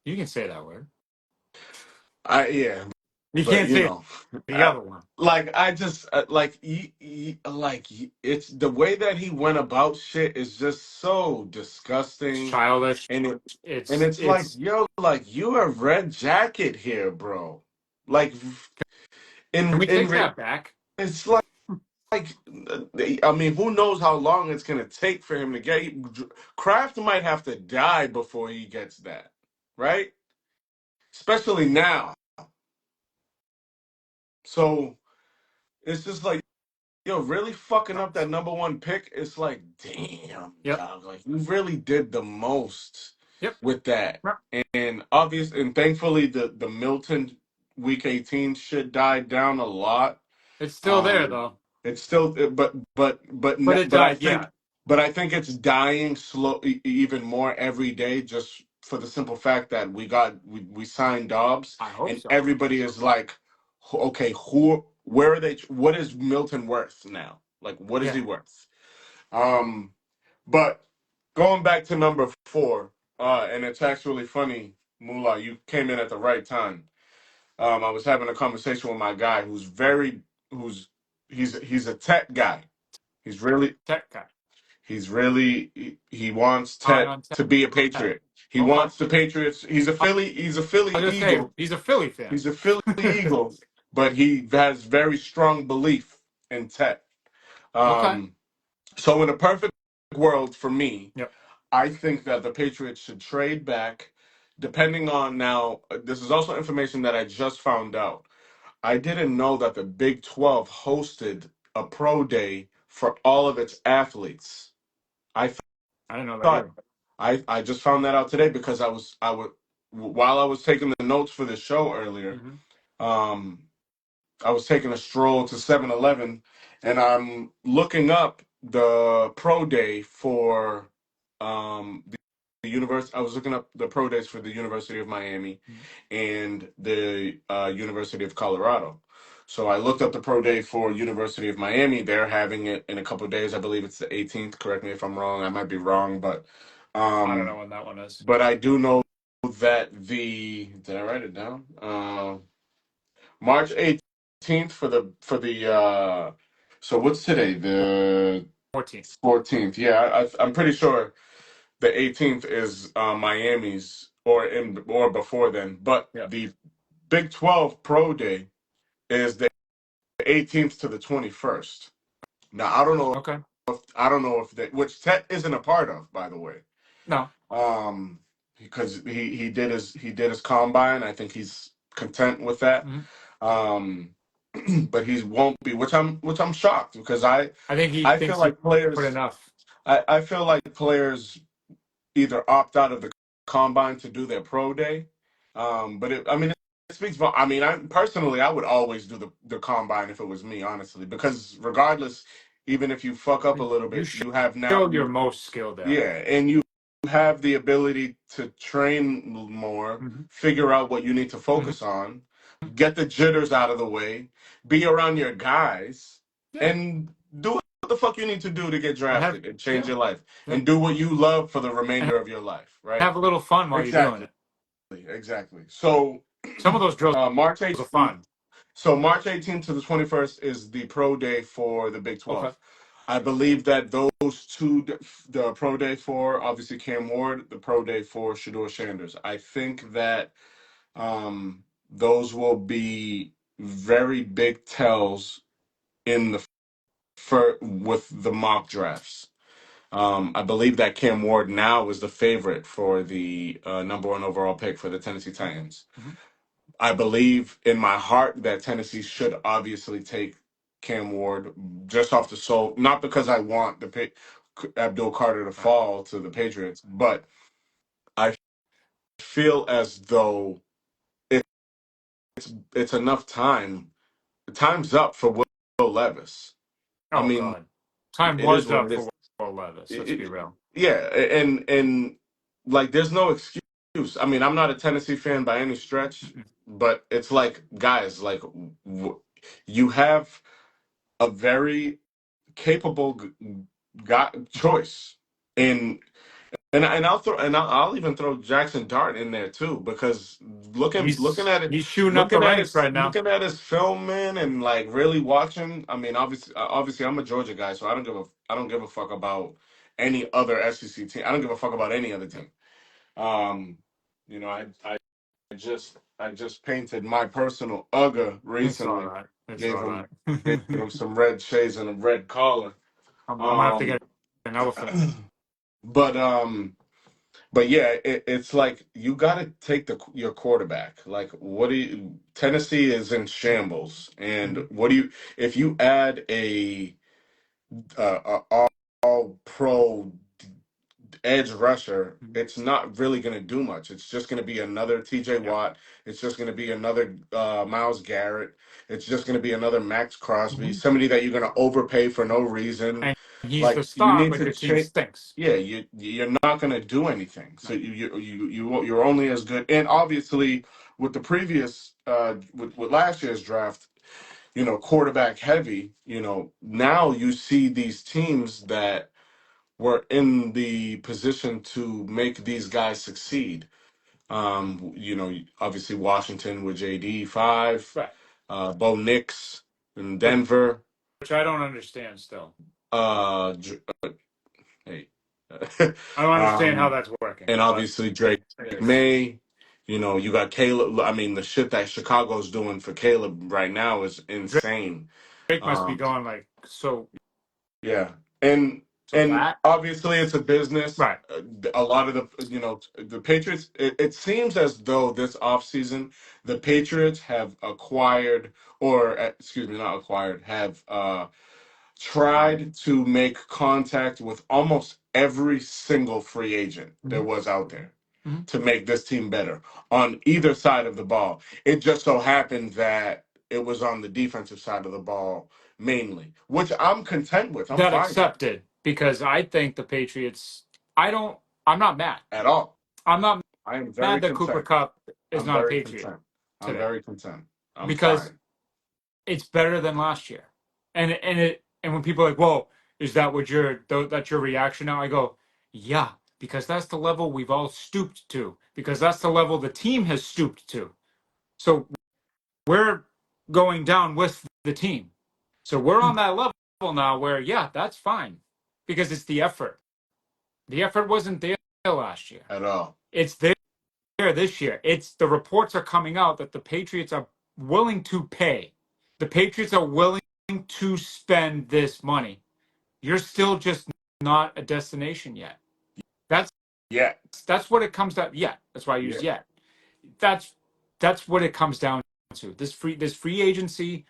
You can say that word. Yeah, You but can't say the I, other one. I just it's the way that he went about shit is just so It's disgusting, childish. and It's it's like, it's. yo, like you a red jacket here, bro. Like Can in we in take re- that back? it's like I mean, who knows how long it's gonna take for him to get. Kraft might have to die before he gets that, right? Especially now. So it's just like, yo, really fucking up that number one pick. It's like, damn, Yep. dog. Like you really did the most Yep. with that. Yep. And thankfully the Milton week 18 shit died down a lot. It's still there Um, though, it's still, but it but I died. think, Yeah, it's dying even more every day, just for the simple fact that we signed Dobbs, I hope and so. everybody is like, okay, where are they? What is Milton worth now? Like, what is Yeah. he worth? Um, but going back to number four, and it's actually funny, Mullah, you came in at the right time. I was having a conversation with my guy who's he's a tech guy. He's really Tech guy. he wants High Ted on to be a tech. Patriot. He Okay. wants the Patriots. He's a Philly I was just say Eagle. he's a Philly fan. He's a Philly Eagle, but he has very strong belief in Ted. Okay. Um, so in a perfect world for me, Yep. I think that the Patriots should trade back, depending on now. This is also information that I just found out. I didn't know that the Big 12 hosted a pro day for all of its athletes. I I didn't know that thought either. I just found that out today because I would while I was taking the notes for the show earlier. Mm-hmm. Um, I was taking a stroll to 7-Eleven, and I'm looking up the pro day for the university. I was looking up the pro days for the University of Miami and the University of Colorado. So I looked up the pro day for University of Miami. They're having it in a couple of days. I believe it's the 18th. Correct me if I'm wrong. I might be wrong, I don't know um, when that one is. but I do know that did I write it down? March 18th for the so what's today? 14th. 14th. Yeah, I'm pretty sure the 18th is Miami's or before then. But Yeah. the Big 12 Pro Day is the 18th to the 21st. Now Okay. I don't know if that, which Tet isn't a part of, by the way. No. Because he did his combine. I think he's content with that. Hmm. Um, but he won't be, which I'm shocked because I think he I feel thinks he like put players enough. I feel like players either opt out of the combine to do their pro day. But I mean, it speaks for. I mean, I personally, I would always do the combine if it was me, honestly, because regardless, even if you fuck up a little You bit, you have now show your you most skill there. yeah, and you have the ability to train more, Hmm. figure out what you need to Hmm. focus on, get the jitters out of the way, be around your guys, Yeah. and do what the fuck you need to do to get And have drafted and change yeah. your life Yeah. and do what you love for the And remainder of your life, right? have a little fun while you're doing Exactly, it. exactly. So Some of those drills March are 8th, fun. March 18th to the 21st is the pro day for the Big Okay. 12. I believe that those two, the pro day for obviously Cam Ward, the pro day for Shador Sanders. I think that those will be very big tells in the with the mock drafts. I believe that Cam Ward now is the favorite for the number one overall pick for the Tennessee Titans. Hmm. I believe in my heart that Tennessee should obviously take Cam Ward just off the soul, not because I want Abdul Carter to Right. fall to the Patriots, but I feel as though it, it's enough time. Time's up for Will Levis. I Oh mean, God. Time it is was what up it for is. Will Levis. Let's be It, real. yeah, and like there's no excuse. I mean, I'm not a Tennessee fan by any stretch, Mm-mm. but it's like guys, like you have a very capable guy choice, and I'll even throw Jackson Dart in there too because looking at it, He's shooting up the ranks right now. looking at his filming and like really watching. I mean, obviously, I'm a Georgia guy, so I don't give a fuck about any other SEC team. I don't give a fuck about any other team. Um, you know, I just painted my personal UGA It's all recently. right. It's Gave all him right. gave him some red shades and a red collar. I'm gonna have to Um, get an elephant. but yeah, it's like you got to take your quarterback. Like, what do you? Tennessee is in shambles, and Mhm. what do you? If you add a all pro edge rusher, Mhm. it's not really going to do much. It's just going to be another T.J. Yeah. Watt. It's just going to be another Miles Garrett. It's just going to be another Max Crosby. Mhm. Somebody that you're going to overpay for no reason. And he's the Like you star, need but to your team change. stinks. Yeah, you're not going to do anything. So No. you're only as good. And obviously, with the previous with last year's draft, quarterback heavy. Now you see these teams that were in the position to make these guys succeed. Obviously Washington with JD 5, Right. Bo Nix in Which, Denver. which I don't understand still. Uh, Dr- hey, I don't understand how um, that's working, and but obviously Drake it is. May. You got Caleb. I mean, the shit that Chicago's doing for Caleb right now is Drake, insane. Drake must be Um, going like Yeah, and so that obviously it's a business. right. A lot of the Patriots. It seems as though this offseason the Patriots have acquired, or excuse me, not acquired, have tried to make contact with almost every single free agent there Hmm. was out there Hmm. to make this team better on either side of the ball. It just so happened that it was on the defensive side of the ball mainly, which I'm content with. I'm That fine with accepted because I think the Patriots. I don't. I'm not mad. at all. I'm not I am very mad that Cooper content. Cup is I'm not a very Patriot content. I'm today very content. I'm because fine. it's better than last year. And when people are like, "Whoa, is that what that's your reaction now?" I go, "Yeah, because that's the level we've all stooped to. Because that's the level the team has stooped to. So we're going down with the team. So we're on that level now where yeah, that's fine. because it's the effort. The effort wasn't there last year. at all. It's there this year. It's the reports are coming out that the Patriots are willing to pay. The Patriots are willing to spend this money. You're still just not a destination yet. That's Yeah, that's what it comes down. Yeah, that's why I yeah, use yet. That's what it comes down to. This free agency.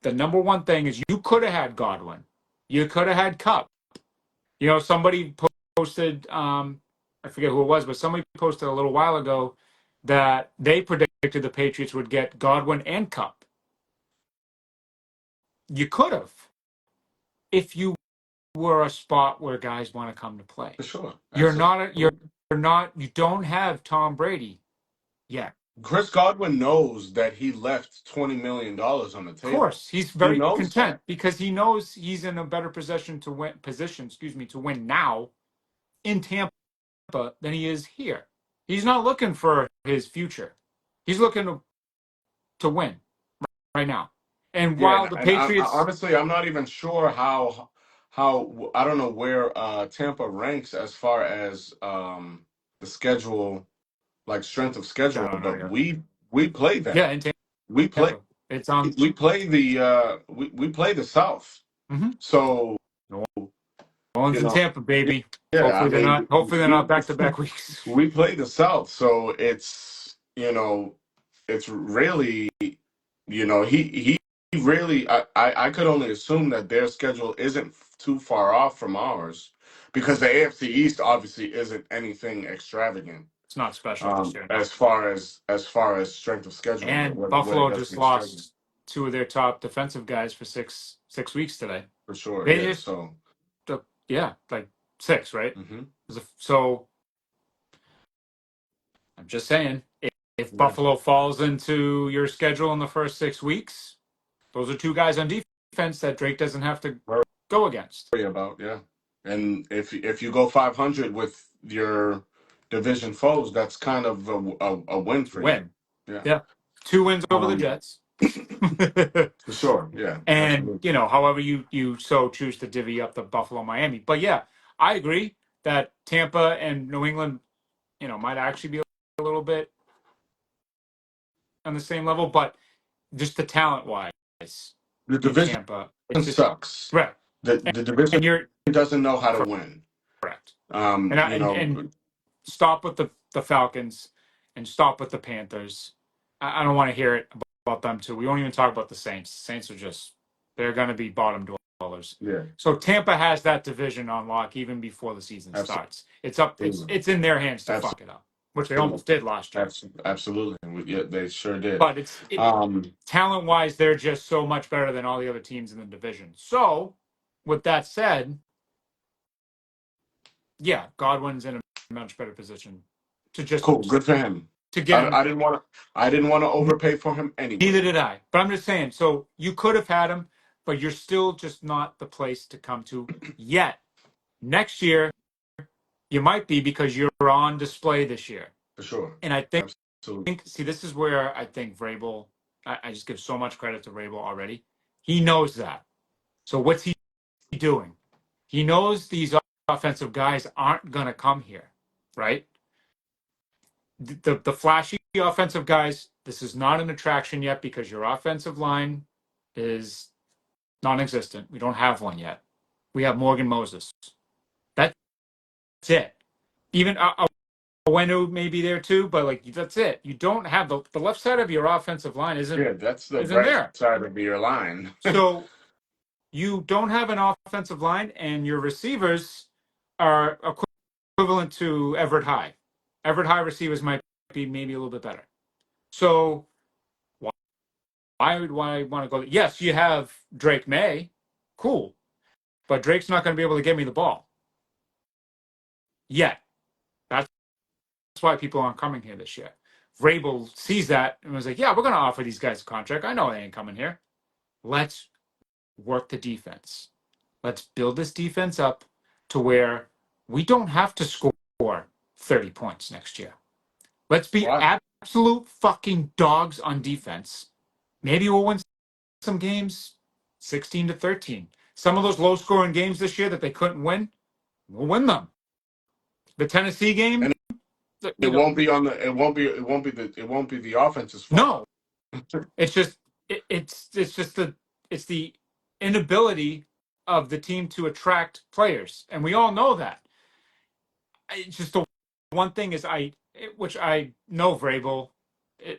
The number one thing is you could have had Godwin, you could have had Kupp. Somebody posted. I forget who it was, but somebody posted a little while ago that they predicted the Patriots would get Godwin and Kupp. You could have, if you were a spot where guys want to come to play. for sure. You're not. You're Absolutely. not. You don't have Tom Brady yet. Chris Godwin knows that he left $20 million on the Of table. course, he's He very knows content that. because he knows he's in a better position to win. To win now in Tampa than he is here. He's not looking for his future. He's looking to win right now. And Yeah, while and, the I Patriots, honestly, I'm not even sure how I don't know where Tampa ranks as far as the schedule, like strength of I schedule, don't know but yet. we play them. Yeah, in We play Tampa, it's on. we play the South. Mm-hmm. So, New Orleans you and know, Tampa, baby. yeah, I Hopefully they're not. mean, Hopefully they're not back to back weeks. we play the South, so it's really, he really, I could only assume that their schedule isn't too far off from ours because the AFC East obviously isn't anything extravagant, It's not special this year, no. as far as strength of schedule, And what it Buffalo does just for schedule, lost two of their top defensive guys for six weeks today. for sure. They Yeah. just, So, yeah, like six, right? hmm So I'm just saying, if yeah, Buffalo falls into your schedule in the first 6 weeks, those are two guys on defense that Drake doesn't have to go against. worry about, yeah. And if you go 500 with your division foes, that's kind of a win for you. Win. Yeah. Yeah. 2 wins over the Um, Jets. for sure. Yeah, And, absolutely. however you so choose to divvy up the Buffalo Miami. But yeah, I agree that Tampa and New England, might actually be a little bit on the same level, but just the talent wise The in division Tampa, it's just sucks. right. The division And you're doesn't know how to win. correct. And stop with the Falcons and stop with the Panthers. I don't want to hear it about them too. We won't even talk about the Saints. Saints are they're going to be bottom dwellers. Yeah, So Tampa has that division on lock even before the season starts. It's up. absolutely, It's in their hands to fuck it absolutely, up, which they almost did last year. absolutely. Yeah, they sure did. But talent wise, they're just so much better than all the other teams in the division. So, with that said, yeah, Godwin's in a much better position to just Cool, good for him. to get him. I didn't want to overpay for him Neither anyway. did I. But I'm just saying, so you could have had him, but you're still just not the place to come to yet. Next year, you might be because you're on display this year. For sure. And I Absolutely. see, this is where I think Vrabel, I just give so much credit to Vrabel already. He knows that. So what's he doing? He knows these offensive guys aren't going to come here, right? The flashy offensive guys, this is not an attraction yet because your offensive line is non-existent. We don't have one yet. We have Morgan Moses. That's it. Even Owenu may be there too, but that's it. You don't have the left side of your offensive line Yeah, that's the isn't right there. side of your line. So you don't have an offensive line, and your receivers are equivalent to Everett High. Everett High receivers might be maybe a little bit better. So why would I want to go? Yes, you have Drake May, cool, but Drake's not going to be able to get me the ball yet. That's why people aren't coming here this year. Vrabel sees that and was like, "Yeah, we're going to offer these guys a contract. I know they ain't coming here. Let's work the defense. Let's build this defense up to where we don't have to score 30 points next year. Let's be Why? absolute fucking dogs on defense. Maybe we'll win some games 16-13, Some of those low-scoring games this year that they couldn't win, we'll win them. The Tennessee game, And it you know, won't be on the. It won't be the offense's fault. no, it's just it's just the inability of the team to attract players, and we all know that. It's just the one thing is which I know Vrabel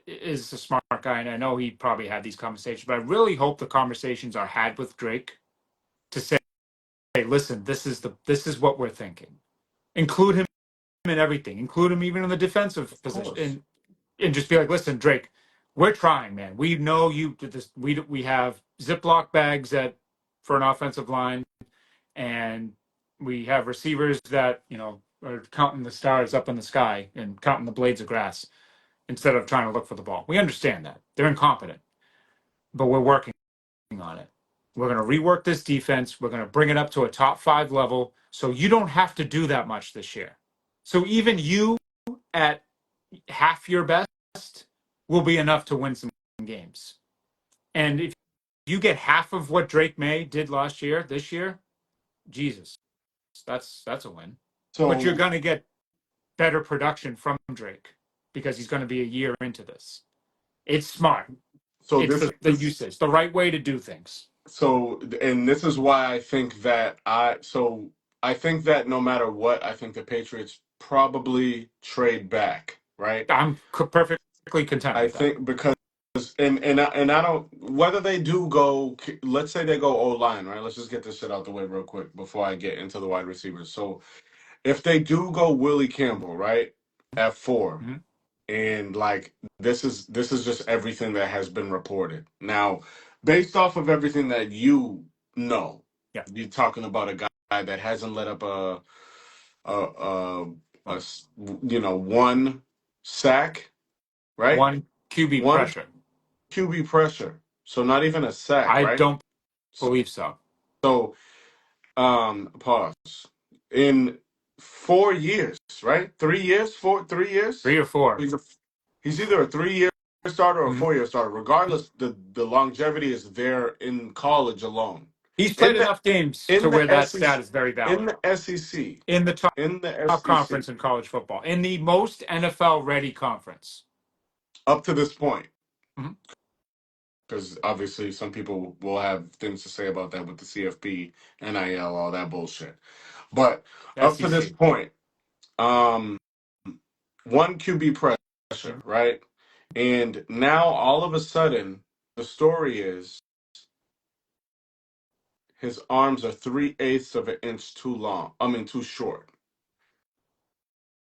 is a smart guy, and I know he probably had these conversations, but I really hope the conversations are had with Drake to say, hey, listen, this is what we're thinking. Include him in everything. Include him even in the defensive Of position, course. and just be like, listen, Drake, we're trying, man. We know you did this. We have Ziploc bags for an offensive line, and we have receivers that are counting the stars up in the sky and counting the blades of grass instead of trying to look for the ball. We understand that they're incompetent, but we're working on it. We're going to rework this defense. We're going to bring it up to a top 5 level, so you don't have to do that much this year. So even you at half your best will be enough to win some games. And if you get half of what Drake May did last year, this year, Jesus, that's a win. But you're So going to get better production from Drake because he's going to be a year into this. It's smart. so It's this the usage, the right way to do things. and this is why I think that no matter what, I think the Patriots probably trade back, right? I'm perfectly content I with that. think because and I don't whether they do go, let's say they go O line, right? Let's just get this shit out the way real quick before I get into the wide receivers. So if they do go Willie Campbell, right, at 4, Mhm. and like this is just everything that has been reported. Now, based off of everything that know, Yeah. you're talking about a guy that hasn't let up a, a, Well, one sack, right? one QB One pressure. QB pressure. So not even a sack, I right? don't believe so. So pause. In 4 years, right? 3 years, 3 years. 3 or 4. He's a, he's either a 3 year starter or a Mhm. 4 year starter. Regardless, the longevity is there in college alone. He's played In the enough games to in where the that SEC stat is very in valid. the SEC In the in the top SEC conference in college football, in the most NFL ready conference. up to this point, Mhm. because obviously some people will have things to say about that with the CFP, NIL, all that bullshit. But up to this SEC. point, um, one QB pressure, Mhm. right? And now all of a sudden, the story is his arms are 3/8 of an inch too long. I mean, too short.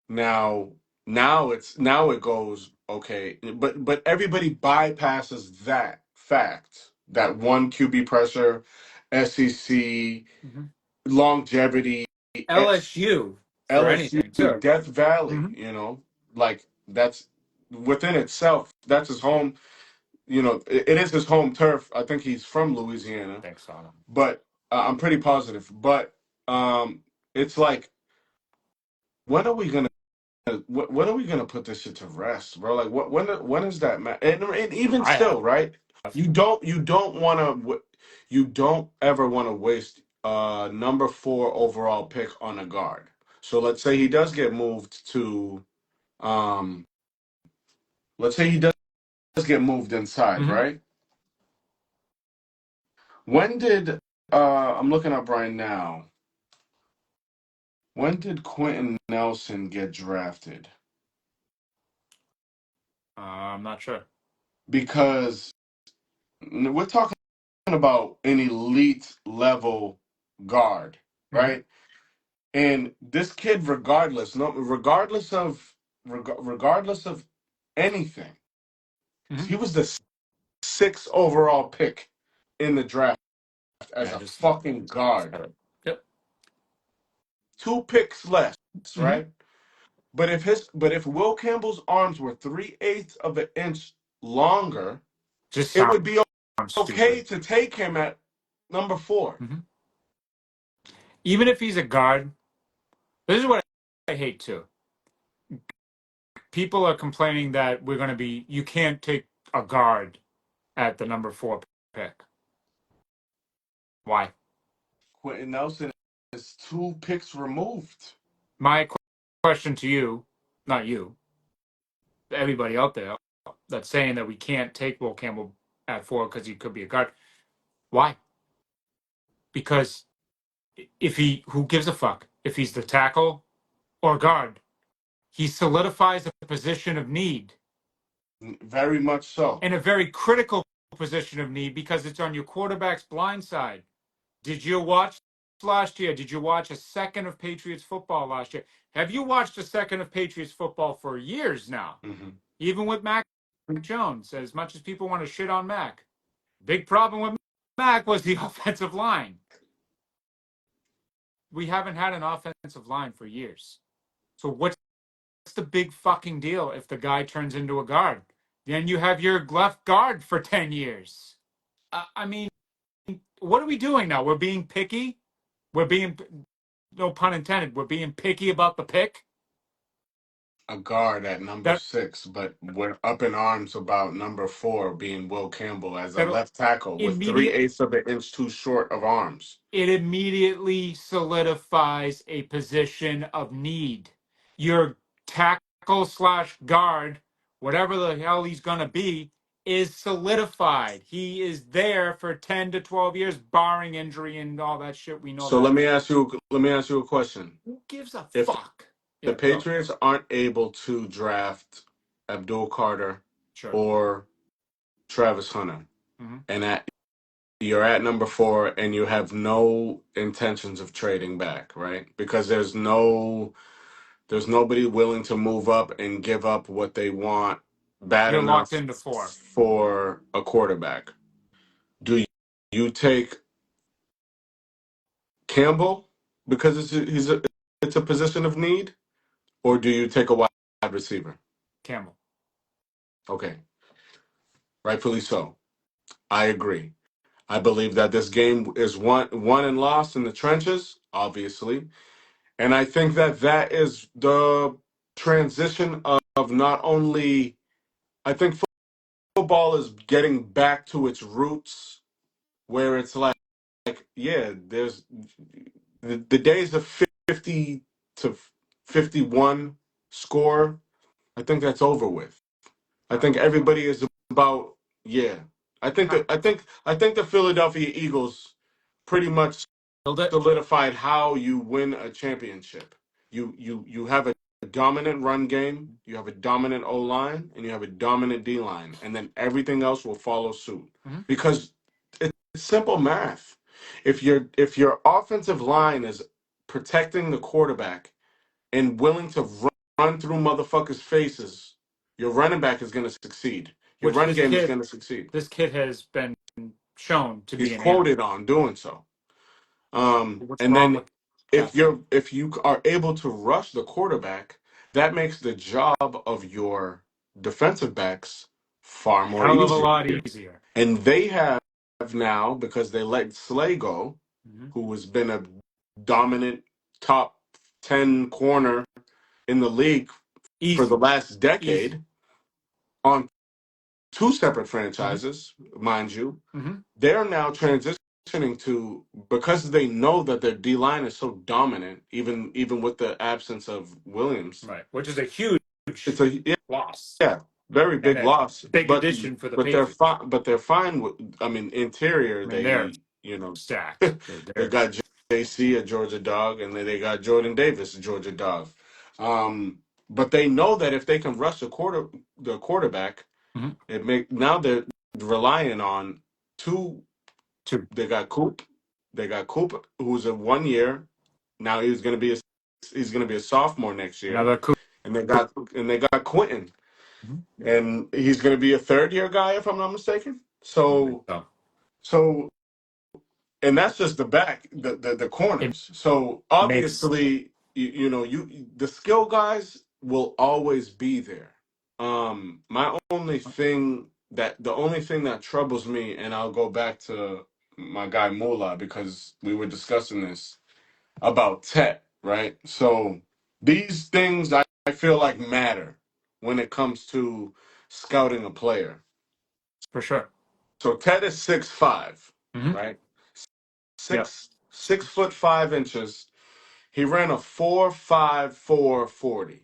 Now, now it goes okay, but everybody bypasses that fact that one QB pressure, SEC Mhm. longevity, LSU for LSU, anything too. Death Valley. Mhm. Like that's within itself. That's his home. It is his home turf. I think he's from Louisiana, Thanks, Autumn. but I'm pretty positive. But um, it's like, when are we gonna when are we gonna put this shit to rest, bro? Like, when is that and even I still, have. right? You don't want to you don't ever want to waste number 4 overall pick on a guard. So let's say he does get moved to um let's say he does get moved inside, Mhm. right? When did I'm looking up right now. When did Quentin Nelson get drafted? I'm not sure. Because we're talking about an elite level guard, Mhm. right? And this kid, regardless, no, regardless of anything, Mhm. he was the 6th overall pick in the draft Yeah, as I a just fucking guard. said it. Yep. 2 picks less, Mhm. right? But if Will Campbell's arms were 3/8 of an inch longer, Just it sounds would be okay stupid. to take him at number 4. Mhm. Even if he's a guard, this is what I hate too. People are complaining that you can't take a guard at the number 4 pick. Why? Quentin Nelson is 2 picks removed. My question to you, not you, everybody out there that's saying that we can't take Will Campbell at 4 because he could be a guard. Why? Because if he, who gives a fuck if he's the tackle or guard? He solidifies a position of need, Very much so. and a very critical position of need because it's on your quarterback's blind side. Did you watch last year? Did you watch a second of Patriots football last year? Have you watched a second of Patriots football for years now? Hmm. Even with Mac Jones, as much as people want to shit on Mac, big problem with Mac was the offensive line. We haven't had an offensive line for years. So what's the big fucking deal if the guy turns into a guard? Then you have your left guard for 10 years. I mean, what are we doing now? We're being picky. We're being, no pun intended, we're being picky about the pick. A guard at number That 6, but we're up in arms about number 4 being Will Campbell as a that left tackle with three immediate eighths of an inch too short of arms. it immediately solidifies a position of need. Your tackle slash guard, whatever the hell he's gonna be, is solidified. He is there for 10 to 12 years, barring injury and all that shit. We know So that. let me ask you a question. Who gives a If fuck? the Yeah, go. Patriots aren't able to draft Abdul Carter Sure. or Travis Hunter, Hmm. and you're at number 4 and you have no intentions of trading back, right? Because there's nobody willing to move up and give up what they want bad You're locked enough into 4. for a quarterback. Do you take Campbell because it's a position of need, or do you take a wide receiver? Campbell. Okay, rightfully so. I agree. I believe that this game is won and lost in the trenches, obviously, and I think that that is the transition of not only. I think football is getting back to its roots, where it's like yeah, there's the days of 50 to 51 score. I think that's over with. I I think hope so. everybody is about yeah. I think the Philadelphia Eagles pretty much Build it. solidified how you win a championship. You have a dominant run game, you have a dominant O line, and you have a dominant D line, and then everything else will follow suit. Hmm. Because it's simple math. If your offensive line is protecting the quarterback and willing to run through motherfuckers' faces, your running back is going to succeed. Your Which run game is going to succeed. this kid has been shown to He's be an animal. quoted on doing so. What's And wrong then with that for? if you are able to rush the quarterback, that makes the job of your defensive backs far more Hell of a easier. lot easier. And they have now, because they let Slay go, Hmm. who has been a dominant top 10 corner in the league for the Easy, last easy. decade on 2 separate Hmm. franchises, mind you. Hmm. They're now transitioning to, because they know that their D line is so dominant, even with the absence of Williams. Right, which is a huge It's a loss yeah, very and big a loss, big addition for the but they're Patriots. fine. But they're fine with. I mean, interior I mean, they're they stacked. they They're got JC, a Georgia dog, and then they got Jordan Davis, a Georgia dog. But they know that if they can rush the quarterback, Mhm. now they're relying on two. Two. They got Coop. They got Coop, who's a 1 year. Now he's gonna be a sophomore next year, Another coup. and they got Quentin, Mhm. and he's gonna be a 3rd-year guy if I'm not mistaken. So So and that's just the back, the it corners. So makes obviously, you the skill guys will always be there. My only thing that troubles me, and I'll go back to my guy Mola because we were discussing this about Tet, right? So these things I feel like matter when it comes to scouting a player. for sure. So Ted is 6'5", Hmm. right? Yep. Six. 6'5". He ran a 4.54 40.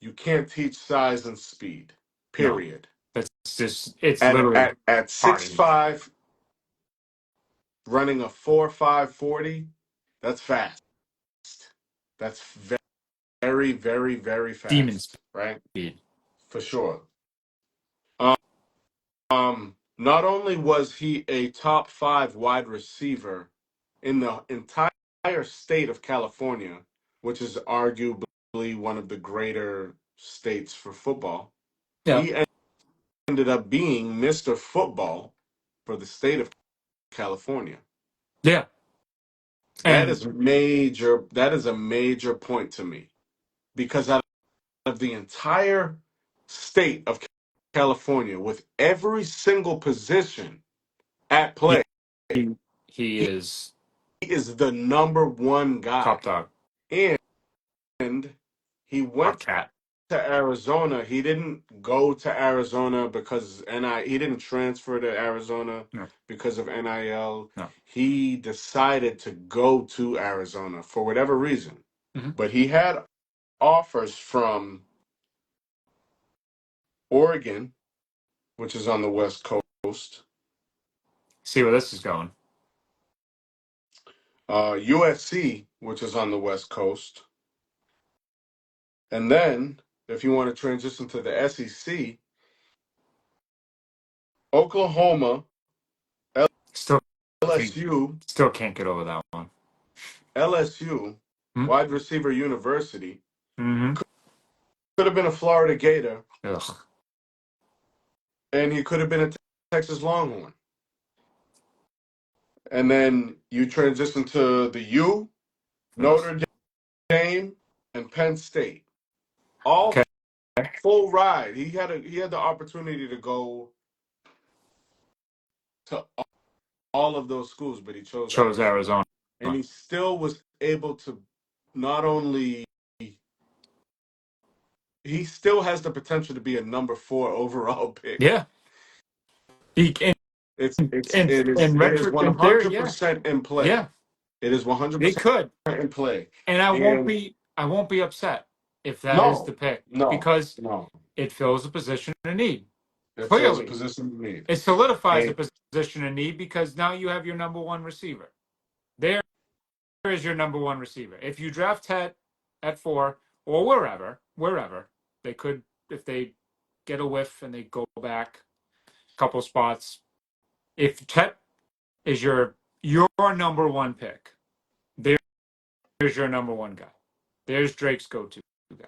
You can't teach size and speed. No, Period. that's just it's At literally at at part six of the game. five, running a 4.5 40, that's fast. That's very, very, very Demon fast, right? speed. For sure. Um, not only was he a top five wide receiver in the entire state of California, which is arguably one of the greater states for football, Yeah, he ended up being Mr. Football for the state of California. yeah, That and is major. That is a major point to me because out of the entire state of California, with every single position at he play, he he is is the number one top guy. dog, And he top went cat. to Arizona. He didn't go to Arizona because he didn't transfer to Arizona No, because of NIL. no. He decided to go to Arizona for whatever reason. Hmm. But he had offers from Oregon, which is on the West Coast, See where this is going. USC, which is on the West Coast, and then if you want to transition to the SEC, Oklahoma, Still can't LSU, still can't get over that one. LSU, wide receiver university, Mm-hmm. could have been a Florida Gator, Ugh. and he could have been a Texas Longhorn. And then you transition to the U, Ugh. Notre Dame, and Penn State. All Okay. full ride. He had the opportunity to go to all of those schools, but he chose Chose Arizona. Arizona. And he still was able to not only he still has the potential to be a number 4 overall pick. Yeah. He in It is retro in theory, yeah, 100% in play. yeah, It is they 100% could, in play. and And I won't be upset if that is the no, pick no, because no. it fills a position of need. It fills a Clearly, position of need. it solidifies a And position of need because now you have your number one receiver. There is your number one receiver. If you draft Tet at 4 or wherever they could, if they get a whiff and they go back a couple spots, if Tet is your number one pick, there's your number one guy. There's Drake's go-to guy.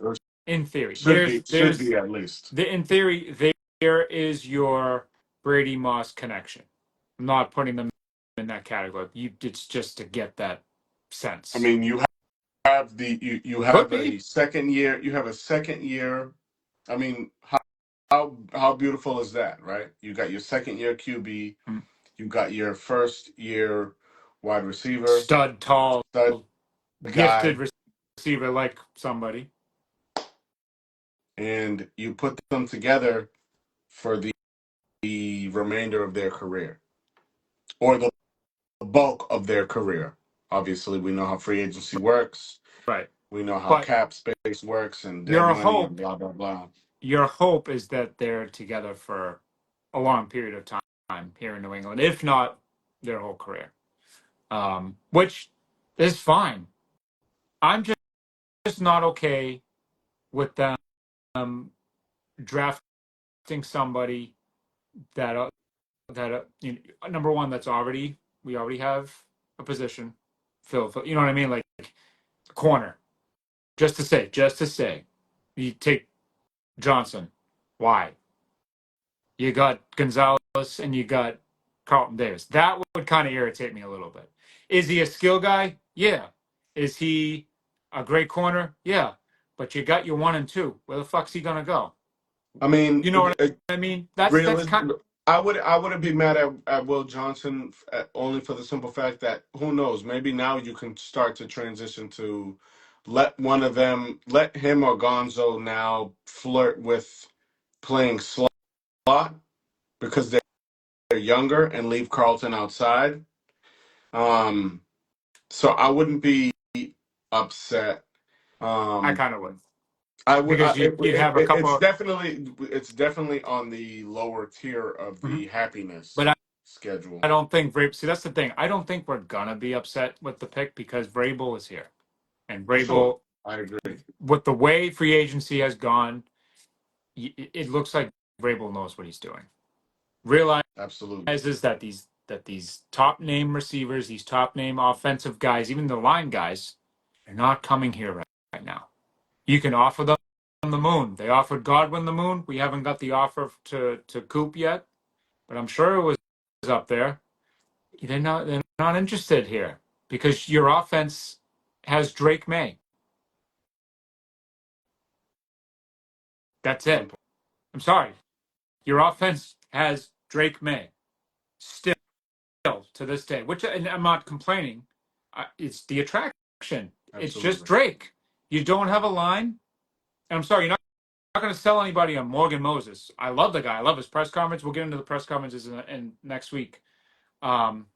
or In theory, should be at least. in theory there is your Brady Moss connection. I'm not putting them in that category. It's just to get that I sense. mean, you Could have a be second year. You have a second year. I mean, how beautiful is that, right? You got your second year QB. mm. You got your first year wide receiver, Stud, tall, stud gifted guy, receiver like somebody. and you put them together for the remainder of their career or the bulk of their career. Obviously, we know how free agency works. Right. We know how But cap space works and dead your money and hope, blah blah blah. your hope is that they're together for a long period of time here in New England, if not their whole career. Which is fine. I'm just not okay with them drafting somebody that you know, number one that's we already have a position filled. You know what I mean? Like corner. Just to say, you take Johnson. Why? You got Gonzalez and you got Carlton Davis. That would kind of irritate me a little bit. Is he a skill guy? Yeah. Is he a great corner? Yeah. But you got your 1 and 2. Where the fuck's he gonna go? I mean, You know what I mean? That's really, kind. I wouldn't be mad at Will Johnson only for the simple fact that who knows, maybe now you can start to transition to let him or Gonzo now flirt with playing slot because they're younger and leave Carlton outside. Um, so I wouldn't be upset. I Um, kind of would I would. because you'd have a couple. It's definitely on the lower tier of Mhm. the happiness But I schedule. don't think Vrabel. See, that's the thing. I don't think we're gonna be upset with the pick because Vrabel is here, and Sure, Vrabel, I agree. with the way free agency has gone, it looks like Vrabel knows what he's doing. Absolutely. Realizes that these top name receivers, these top name offensive guys, even the line guys, are not coming here right now. You can offer them the moon. They offered Godwin the moon. We haven't got the offer to Kupp yet, but I'm sure it was up there. They're not interested here because your offense has Drake May. That's One it. I'm sorry. Your offense has Drake May still to this day, which, and I'm not complaining. It's the attraction. It's just absolutely. Drake. You don't have a line. And I'm sorry, you're not going to sell anybody on Morgan Moses. I love the guy. I love his press conference. We'll get into the press conferences in next week. Um,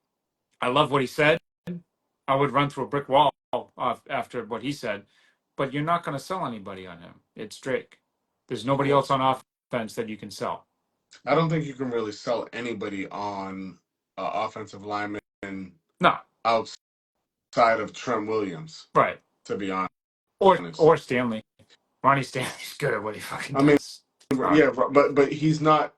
I love what he said. I would run through a brick wall after what he said, but you're not going to sell anybody on him. It's Drake. There's Of nobody else course. on offense that you can sell. I don't think you can really sell anybody on offensive lineman No, outside of Trent Williams, right. to be honest. Or Stanley. Ronnie Stanley's good at what he fucking I mean, does. Sorry. yeah, but he's not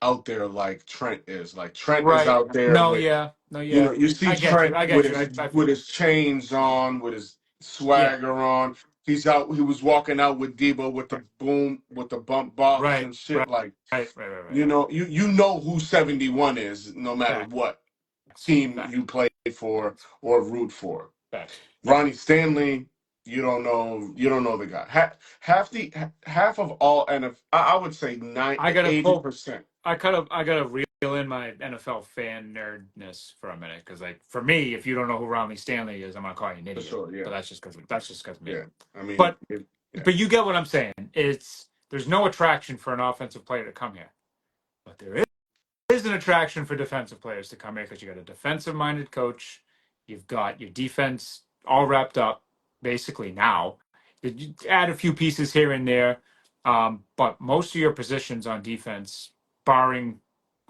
out there like Trent is. Like Trent is Right. out there No, with, yeah. No, yeah. you see I get you. Trent I with get you. I with his chains on, with his yeah. swagger on. He's out. He was walking out with Debo with the boom, with the bump box Right. and shit. Right. Like, Right. you know who 71 is, no matter Facts. what team Facts. you play for or root for. Facts. Ronnie Stanley, you don't know the guy. Half of all NFL, I would say I gotta eighty pull. percent I gotta reel in my NFL fan nerdness for a minute because, like, for me, if you don't know who Ronnie Stanley is, I'm gonna call you an for idiot. sure. But Yeah, that's just because me. yeah. I mean, But yeah, but you get what I'm saying. There's no attraction for an offensive player to come here, but there is an attraction for defensive players to come here because you got a defensive minded coach. You've got your defense all wrapped up basically now. You add a few pieces here and there, but most of your positions on defense, barring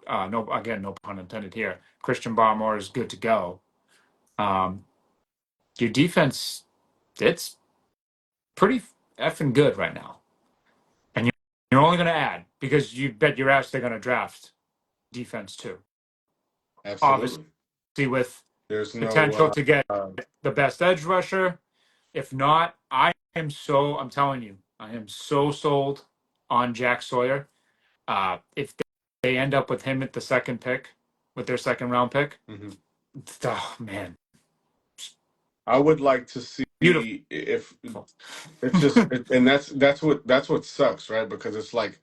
no, again, no pun intended here. Christian Barmore is good to go. Um, your defense, it's pretty effing good right now, and you're only going to add because you bet your ass they're going to draft defense too. Obviously, absolutely. with There's potential no to get the best edge rusher. If not, I'm telling you, I am so sold on Jack Sawyer. If they end up with him at the second pick, with their second round pick, mhm. oh man, I would like to see beautiful. if it's just, and that's what sucks, right? Because it's like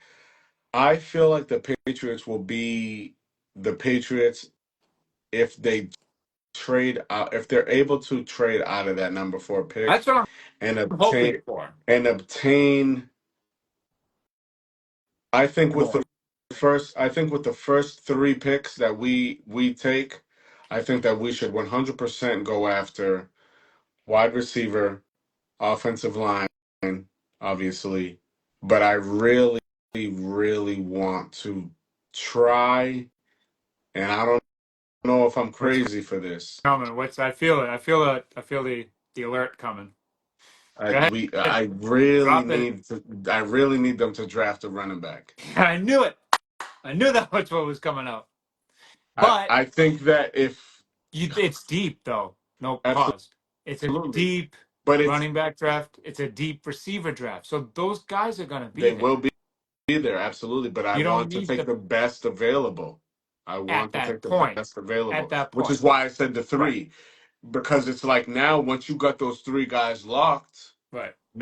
I feel like the Patriots will be the Patriots if they trade out, if they're able to trade out of that number 4 That's pick what and I'm hoping obtain for. and obtain I think with More. the first 3 picks that we take, I think that we should 100% go after wide receiver, offensive line, obviously, but I really really want to try, and I don't know if I'm What's crazy for this. coming? I feel it. I feel it. I feel the alert coming. Go ahead. Drop it. I really need them to draft a running back. I knew it. I knew that was what was coming up. I But I think that if it's deep though. No pause. It's a absolutely, deep but running back draft. It's a deep receiver draft. So those guys are going to be they there. will be there absolutely. But I You don't want to need take the the best available. I at want to that take the point. best At available, that which point. is why I said the Right. 3, because it's like now once you got those 3 guys locked, Right. So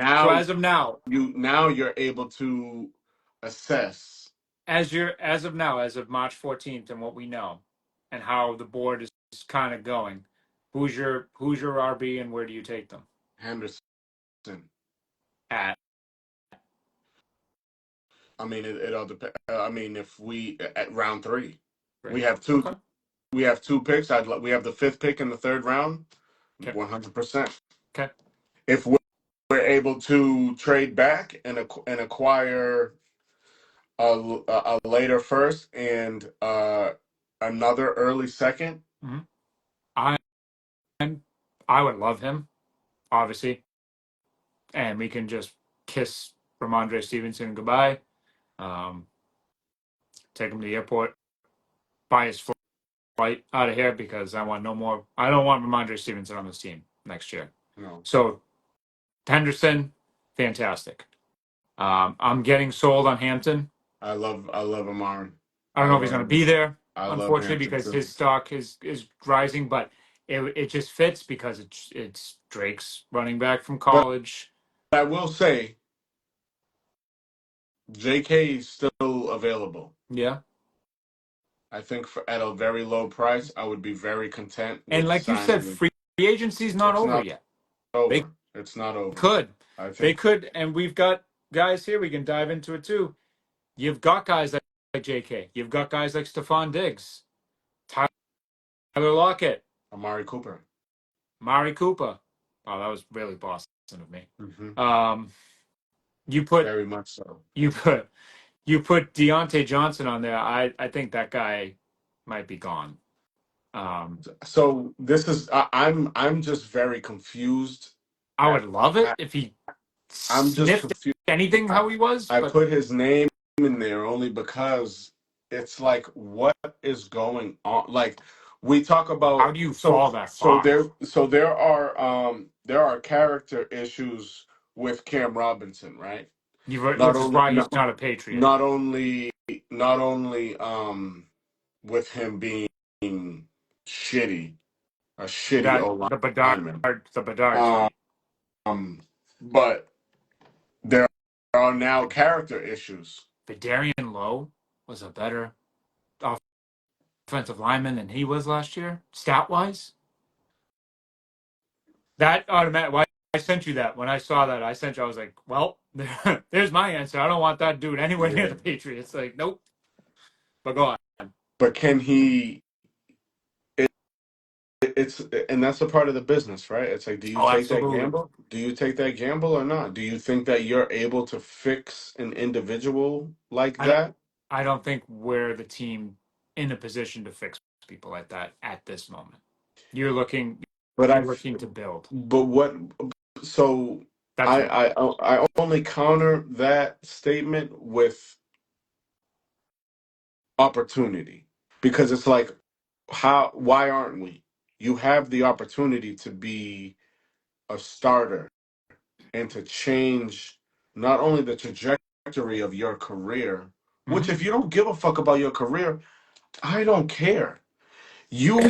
now you're able to assess. as of now, as of March 14th, and what we know, and how the board is kind of going, who's your RB and where do you take them Henderson. at? I mean, it all depends. I mean, if we at round three, we Right. have two. Okay. We have two picks. We have the fifth pick in the third round. Okay. 100%. Okay. If we're able to trade back and acquire a later first and another early second, Hmm. I I would love him, obviously, and we can just kiss Ramondre Stevenson goodbye. Um, Take him to the airport, buy his flight out of here because I want no more. I don't want Ramondre Stevenson on this team next year. no, So Henderson, fantastic. I'm getting sold on Hampton. I love Amari. I don't I know if he's going to love be there, I love unfortunately, Hampton because too. his stock is rising, but it just fits because it's Drake's running back from But college. I will say, JK is still available. Yeah. I think at a very low price, I would be very content And with like you said, signing. free agency's not It's over not yet. They over. It's not over. could. I They think could. And we've got guys here. We can dive into it too. You've got guys like JK. You've got guys like Stephon Diggs, Tyler Lockett, Amari Cooper. Mari Cooper. Oh, that was really Boston of me. Hmm. Um, you put Very much so. you put you put Deontay Johnson on there. I think that guy might be gone. Um, So this is I'm just very confused I at would love it I, if he I'm just sniffed confused. anything I, how he was, I but put his name in there only because it's like what is going on? Like we talk how about do you fall that so far? there are character issues with Cam Robinson, right? Not Which is only why he's not, not a Patriot. not only not only with him being shitty, a shitty That O lineman. The Bedard Um, tweet. but there are now character issues. Vidarian Lowe was a better offensive lineman than he was last year, stat wise. That automatic. Why I sent you that when I saw that, I sent you. I was like, well, there's my answer. I don't want that dude anywhere near Yeah. the Patriots. Like, nope. But go on. But can he? It, it's and that's a part of the business, right? It's like, do you Oh, take that absolutely. gamble? Do you take that gamble or not? Do you think that you're able to fix an individual like I don't. that? I don't think we're the team in a position to fix people like that at this moment. You're looking. But You're I've, looking to build. but what? So That's me. I only counter that statement with opportunity because it's like, why aren't we? You have the opportunity to be a starter and to change not only the trajectory of your career, which Hmm. if you don't give a fuck about your career, I don't care. Your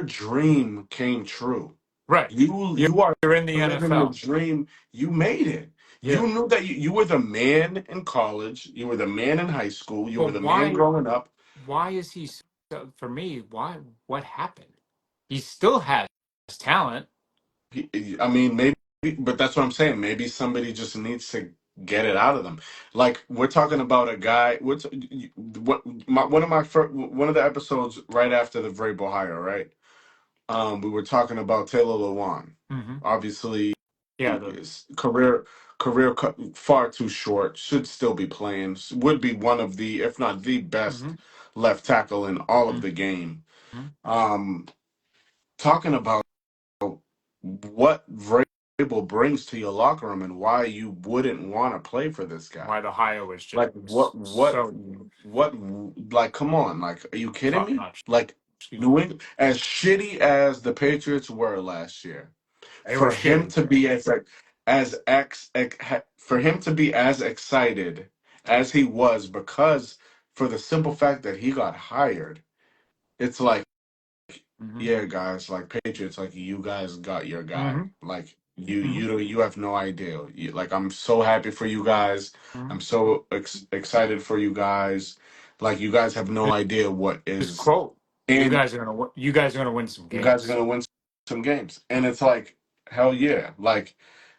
dream came true. Right. You You're, you are you're in the living the NFL. dream. You made it. Yeah. You knew that you were the man in college. You were the man in high school. You were But the man growing up. why is he so, for me, why what happened? He still has talent. I mean, maybe, but that's what I'm saying. Maybe somebody just needs to get it out of them. Like we're talking about a guy. One of my one of the episodes right after the Vrabel hire, right? We were talking about Taylor Lewan. Hmm. Obviously, Yeah, the his far too short. Should still be playing. Would be one of the, if not the best hmm left tackle in all of the game. hmm Um, Talking about what Vrabel brings to your locker room and why you wouldn't want to play for this guy. why the hire was just Like so what like come on, like are you kidding top me? notch. Like Excuse me. New England, as shitty as the Patriots were last year, They were for him shitty. to be as like for him to be as excited as he was because for the simple fact that he got hired, it's like Hmm. yeah, guys, like Patriots, like you guys got your guy. Hmm. Like Hmm. you have no idea. Like I'm so happy for you guys. Hmm. I'm so excited for you guys. Like you guys have no idea what His is, quote: "You and guys are gonna you guys are gonna win some you guys are games." gonna win some games. And it's like hell yeah. Like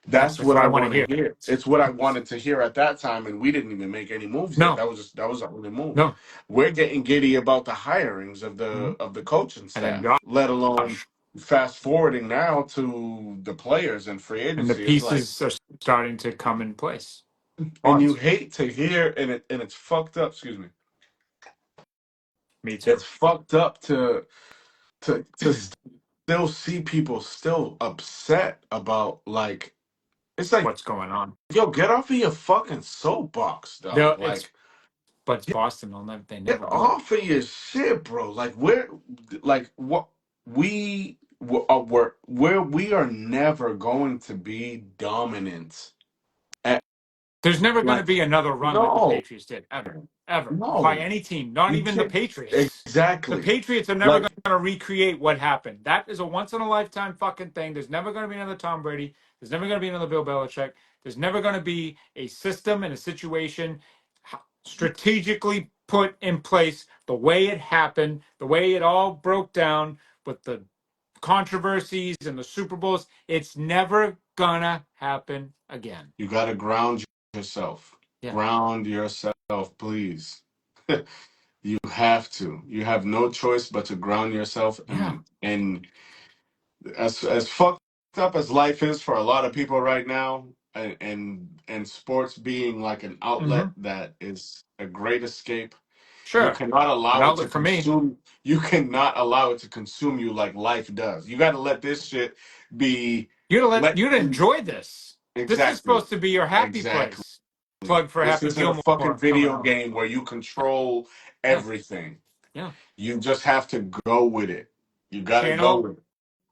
That's That's what what I I want to want to hear. hear. It's what I wanted to hear at that time, and we didn't even make any moves yet. No, That was our only move. no. We're getting giddy about the hirings of Mhm. the coaching And then staff, let alone Josh, fast forwarding now to the players and free and the agency. It's like, pieces are starting to come in place. and you Parts. hate to hear, and it's fucked up. Excuse me. Me It's too. fucked up to still see people still upset about like it's like, What's going on? yo, get off of your fucking soapbox, dog. It's Like, but it's Boston. They get never will. off of your shit, bro. Like, what where we are never going to be dominant at, There's never going to like, be another run like the no, Patriots did, ever, by no, any team, not you even the can't. Patriots. The Exactly. Patriots are never Like, going to recreate what happened. That is a once in a lifetime fucking thing. There's never going to be another Tom Brady. There's never going to be another Bill Belichick. There's never going to be a system and a situation strategically put in place the way it happened, the way it all broke down with the controversies and the Super Bowls. It's never gonna happen again. you gotta ground yourself. Yeah. Ground yourself, please. You have to. You have no choice but to ground yourself, Yeah. and as fucked up as life is for a lot of people right now, and sports being like an Hmm. outlet that is a great escape, you Sure. cannot An allow it to outlet for me. consume. You cannot allow it to consume you like life does. You got to let this shit be. Let You'd enjoy this. This is exactly, supposed to be your happy exactly. place. Plug for This Happy isn't a fucking Gilmore coming video out. game where you control Yeah. everything. Yeah. You just have to go with it. You got to go Channel with it.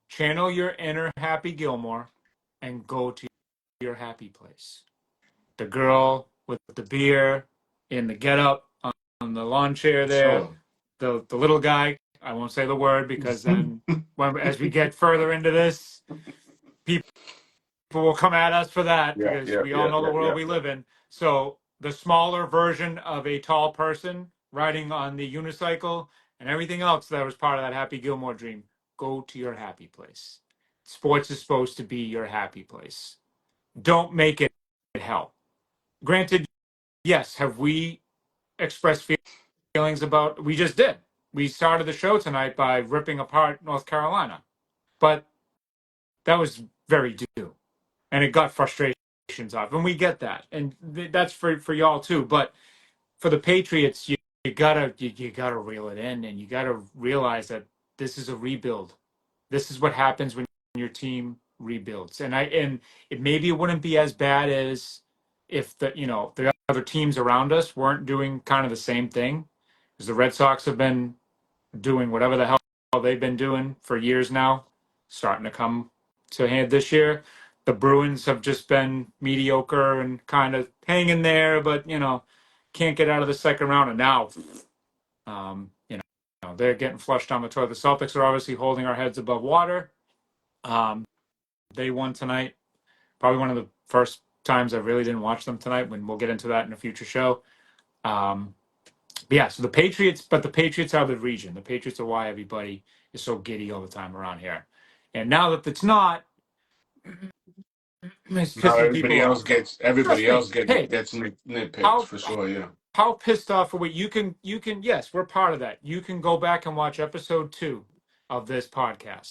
channel your inner Happy Gilmore and go to your happy place. The girl with the beer in the getup on the lawn chair For there, sure. the little guy. I won't say the word because then as we get further into this, people will come at us for that Yeah, because yeah, we all yeah, know the yeah, world yeah. we live in. So the smaller version of a tall person riding on the unicycle and everything else that was part of that Happy Gilmore dream, go to your happy place. Sports is supposed to be your happy place. Don't make it hell. Granted, yes, have we expressed feelings about? We just did. We started the show tonight by ripping apart North Carolina, but that was very due, and it got frustrations off, and we get that, and that's for y'all too. But for the Patriots, you gotta reel it in, and you gotta realize that this is a rebuild. This is what happens when your team rebuilds, and it maybe it wouldn't be as bad as if the other teams around us weren't doing kind of the same thing, because the Red Sox have been doing whatever the hell they've been doing for years now, starting to come to hand this year. The Bruins have just been mediocre and kind of hanging there, but can't get out of the second round. And now, they're getting flushed down the toilet. The Celtics are obviously holding our heads above water. Um, they won tonight. Probably one of the first times I really didn't watch them tonight. When we'll get into that in a future show. Um, But yeah, so the Patriots are the region. The Patriots are why everybody is so giddy all the time around here. And now that it's not, it's Now pissing people off. Trust everybody me. else Hey, gets nitpicked how for sure. Yeah. how pissed off are we? You can yes, we're part of that. You can go back and watch episode 2 of this podcast.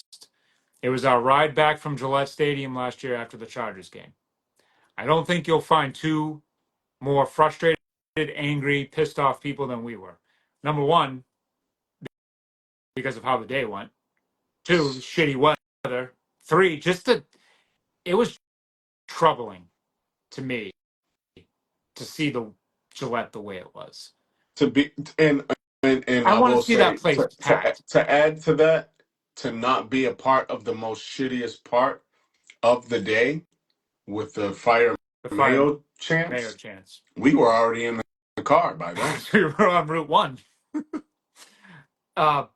It was our ride back from Gillette Stadium last year after the Chargers game. I don't think you'll find two more frustrated, angry, pissed off people than we were. Number one, because of how the day went. Two, shitty weather. Three, it was troubling to me to see the Gillette the way it was. To be and I I want to will see that say place packed. to add to that, to not be a part of the most shittiest part of the day with the fire The fire mayo mayor chants, chance. we were already in the car by then. We were on Route 1. uh,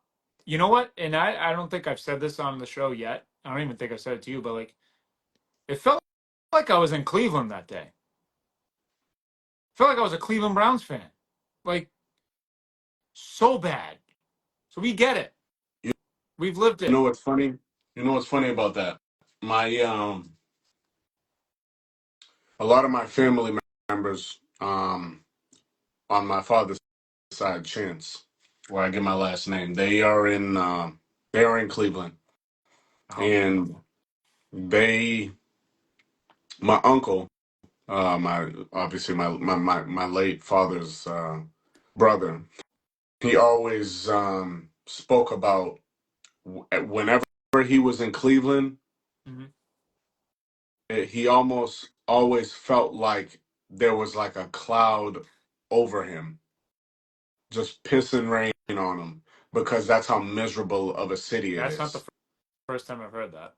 you know what? And I don't think I've said this on the show yet. I don't even think I've said it to you, but like it felt like I was in Cleveland that day. Felt like I was a Cleveland Browns fan. Like so bad. So we get it. You We've lived know it. what's funny? You know what's funny about that? My a lot of my family members, on my father's side, Chance, where I get my last name, they are in Cleveland, Oh, and they, my uncle, my obviously my late father's brother, he always spoke about whenever he was in Cleveland, hmm he almost always felt like there was like a cloud over him, just pissing rain on him, because that's how miserable of a city it that's not the is. first time I've heard that.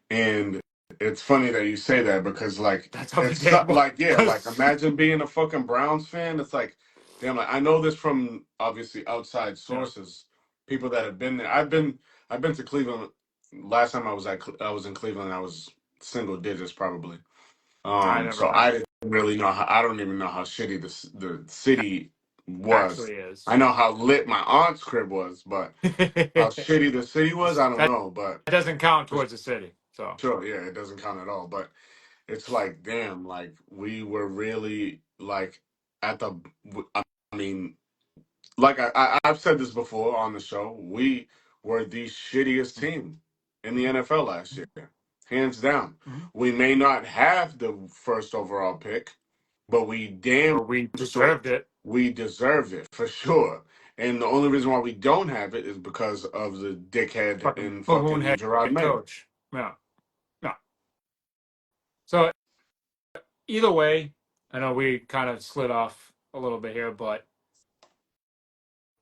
And it's funny that you say that, because like That's it's understandable. like, yeah, like Because imagine being a fucking Browns fan. It's like, damn, like I know this from obviously outside yeah, sources, people that have been there. I've been to Cleveland. Last time I was in Cleveland, I was single digits probably. I never So been. I didn't really know how. I don't even know how shitty the city was. Actually, I is. know how lit my aunt's crib was, but how shitty the city was, I don't That know. But doesn't count for towards the city. So sure, yeah, it doesn't count at all. But it's like, damn, like we were really like at the. I mean, like I've said this before on the show. We were the shittiest team in the NFL last year, hands down. Mhm. We may not have the first overall pick, but we damn But we sure deserved it. we deserved it for sure. And the only reason why we don't have it is because of the dickhead Fucking in balloon fucking head Gerard Mayo. coach. Yeah, no. So either way, I know we kind of slid off a little bit here, but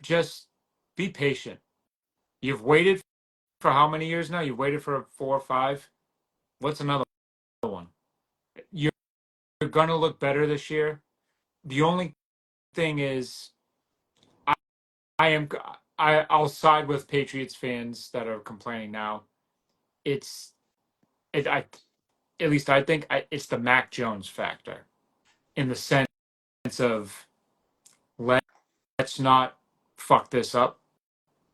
just be patient. You've waited for how many years now? You've waited for 4 or 5. What's another one? You're gonna look better this year. The only thing is, I, I am I'll side with Patriots fans that are complaining now. It's I at least I think it's the Mac Jones factor in the sense of let's not fuck this up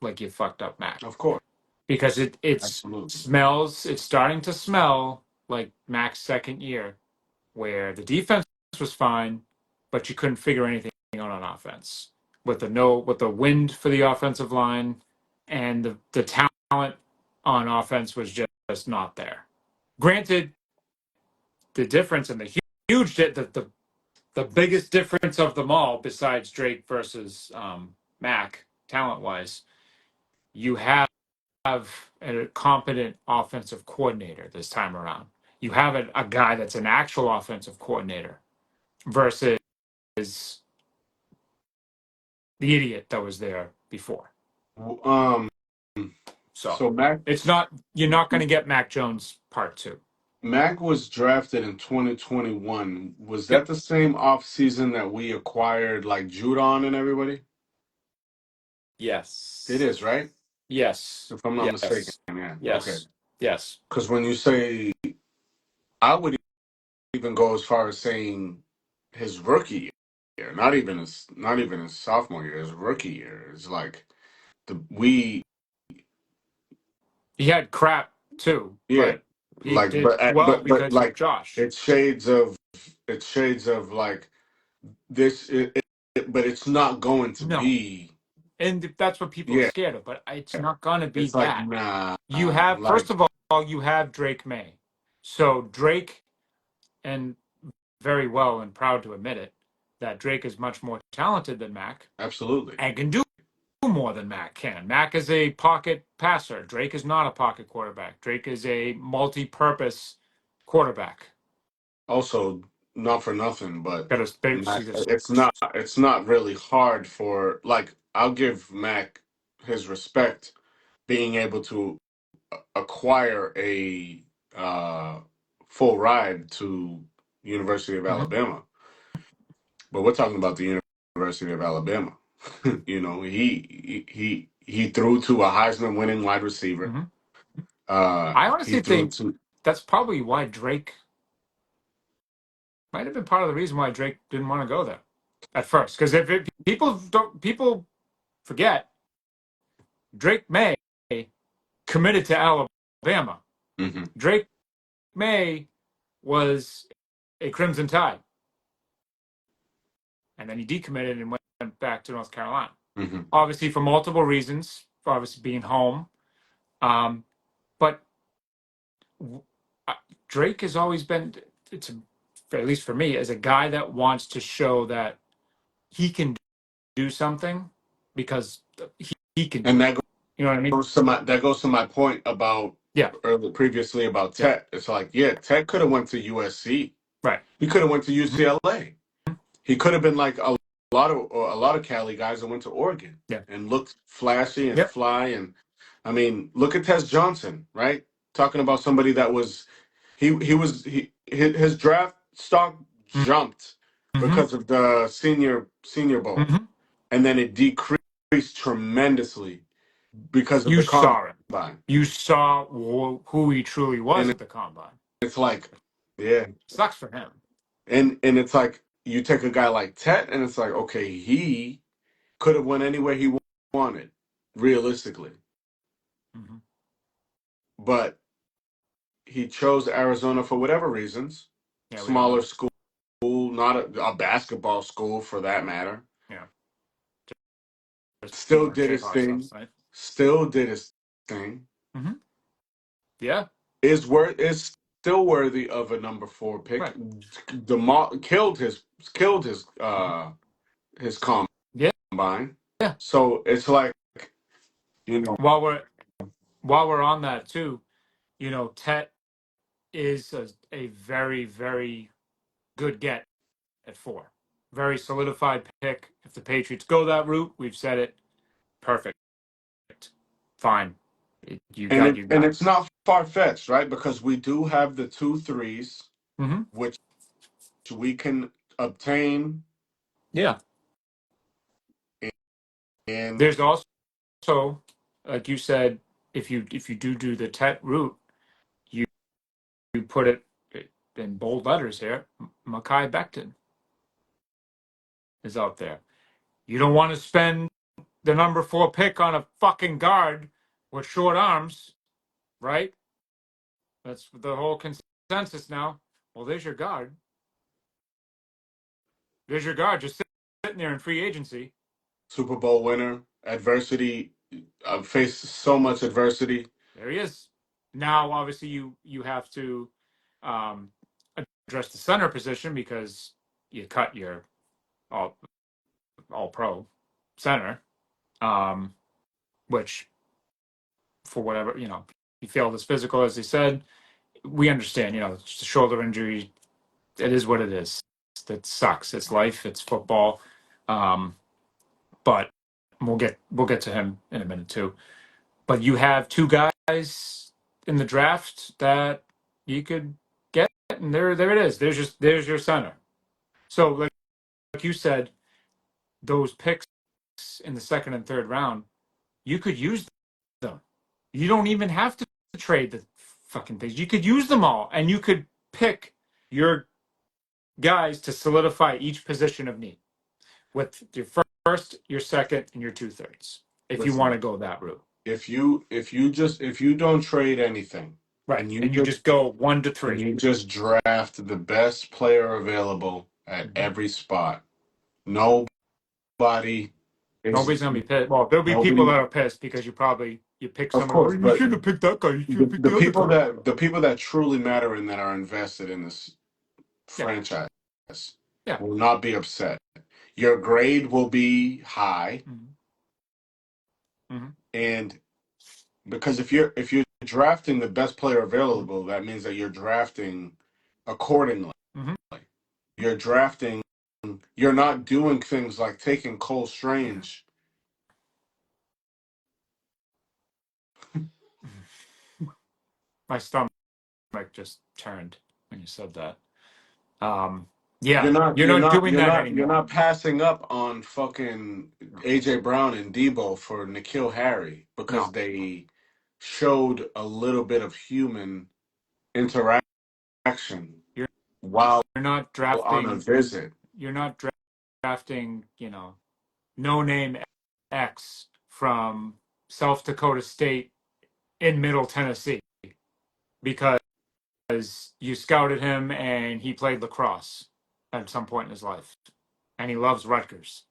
like you fucked up Mac, Of course, because absolutely. it's starting to smell like Mac's second year, where the defense was fine, but you couldn't figure anything out on offense with the wind for the offensive line, and the talent on offense was just not there. Granted, the difference and the huge the biggest difference of them all, besides Drake versus Mac, talent wise, you have a competent offensive coordinator this time around. You have a guy that's an actual offensive coordinator versus the idiot that was there before. Um, So so it's not you're not going to get Mac Jones part two. Mac was drafted in 2021. Was that Yep. the same off season that we acquired like Judon and everybody? It Yes. is, right? Yes. If I'm not mistaken. Yes. Yeah. Okay. Yes. Yes. Because when you say, I would even go as far as saying his rookie year, not even his sophomore year, his rookie year is like the we He had crap too, yeah, but he like did well but because of like Josh. it's shades of like this but it's not going to No. be, And that's what people are yeah, scared of, but it's not going to be it's like that. nah, You have, first like of all, you have Drake May. So Drake, and very well and proud to admit it, that Drake is much more talented than Mac absolutely. and can do more than Mac can. Mac is a pocket passer. Drake is not a pocket quarterback. Drake is a multi-purpose quarterback. Also, not for nothing, but Got a Mac, it's not really hard for, like, I'll give Mac his respect being able to acquire a full ride to University of Mhm, Alabama, but we're talking about the University of Alabama. You know, he threw to a Heisman winning wide receiver. mhm. I He honestly threw think to that's probably why Drake might have been part of the reason why Drake didn't want to go there at first. Because people forget, Drake May committed to Alabama. hmm Drake May was a Crimson Tide, and then he decommitted and went back to North Carolina. Hmm. Obviously, for multiple reasons, for obviously being home. But uh, Drake has always been, it's at least for me, as a guy that wants to show that he can do something because he can And do it. You know what I mean? that goes to my point about Yeah. previously about Yeah. Tet. It's like, yeah, Tet could have went to USC. Right. He could have went to Mhm. UCLA. He could have been like a lot of Cali guys that went to Oregon Yeah. and looked flashy and Yep. fly. And I mean, look at Tess Johnson, right? Talking about somebody that was his draft stock jumped Mm-hmm. because of the senior bowl, Mm-hmm. and then it decreased tremendously because of You the saw it. combine. You saw who he truly was And at the combine. it's like, yeah, Sucks for him. and it's like you take a guy like Tet, and it's like, okay, he could have went anywhere he wanted, realistically, Mm-hmm. but he chose Arizona for whatever reasons. Yeah, we don't Smaller know. school, not a basketball school for that matter. Yeah, just Still more did Jay his Hart stuff, thing. right? Still did his thing. Mm-hmm. Yeah, Is still worthy of a number 4 pick. right. Demar killed Mm-hmm. his Yeah, combine. yeah. So it's like, you know, While we're on that too, Tet is a very, very good get at 4. Very solidified pick. If the Patriots go that route, we've said it. Perfect. Fine. You and got it your and guy. it's not far fetched, right? Because we do have the 2 3s, Mm-hmm. which we can obtain, Yeah. and There's also, like you said, if you do the Tet route, you put it in bold letters here. Mekhi Becton is out there. You don't want to spend the number 4 pick on a fucking guard with short arms, right? That's the whole consensus now. Well, there's your guard. There's your guard just sitting there in free agency. Super Bowl winner. Adversity, I've faced so much adversity. There he is. Now, obviously, you have to um, address the center position because you cut your all pro center, um, which for whatever he failed his physical, as he said. We understand, it's just a shoulder injury. It is what it is. That sucks. It's life. It's football. Um, but we'll get to him in a minute too. But you have 2 guys in the draft that you could get, and there it is. There's your center. So like you said, those picks in the second and third round, you could use them. You don't even have to trade the fucking things. You could use them all, and you could pick your guys to solidify each position of need with your first, your second, and your 2/3 if you want Listen, to go that route. if you don't trade anything, Right. and you And you just just go 1 to and 3. you just draft the best player available at Mm-hmm. every spot, nobody is Nobody's gonna be pissed. Well, there'll be people nobody. that are pissed because you pick Of somebody. Oh, course, you but shouldn't have picked that guy. You should the, have picked the the other people guy. that truly matter and that are invested in this Yeah, franchise yeah. will not be upset. Your grade will be high, Mm-hmm. Mm-hmm. and because if you're drafting the best player Mm-hmm. available, that means that you're drafting accordingly. Mm-hmm. You're drafting. You're not doing things like taking Cole Yeah. Strange. My stomach just turned when you said that. Um, yeah, You're not. you're You're not not. doing You're that not. You're anymore. not passing up on fucking AJ Brown and Debo for N'Keal Harry because No, they showed a little bit of human interaction you're while you're not on a drafting. visit. You're not drafting. No name X from South Dakota State in Middle Tennessee because you scouted him and he played lacrosse at some point in his life and he loves Rutgers.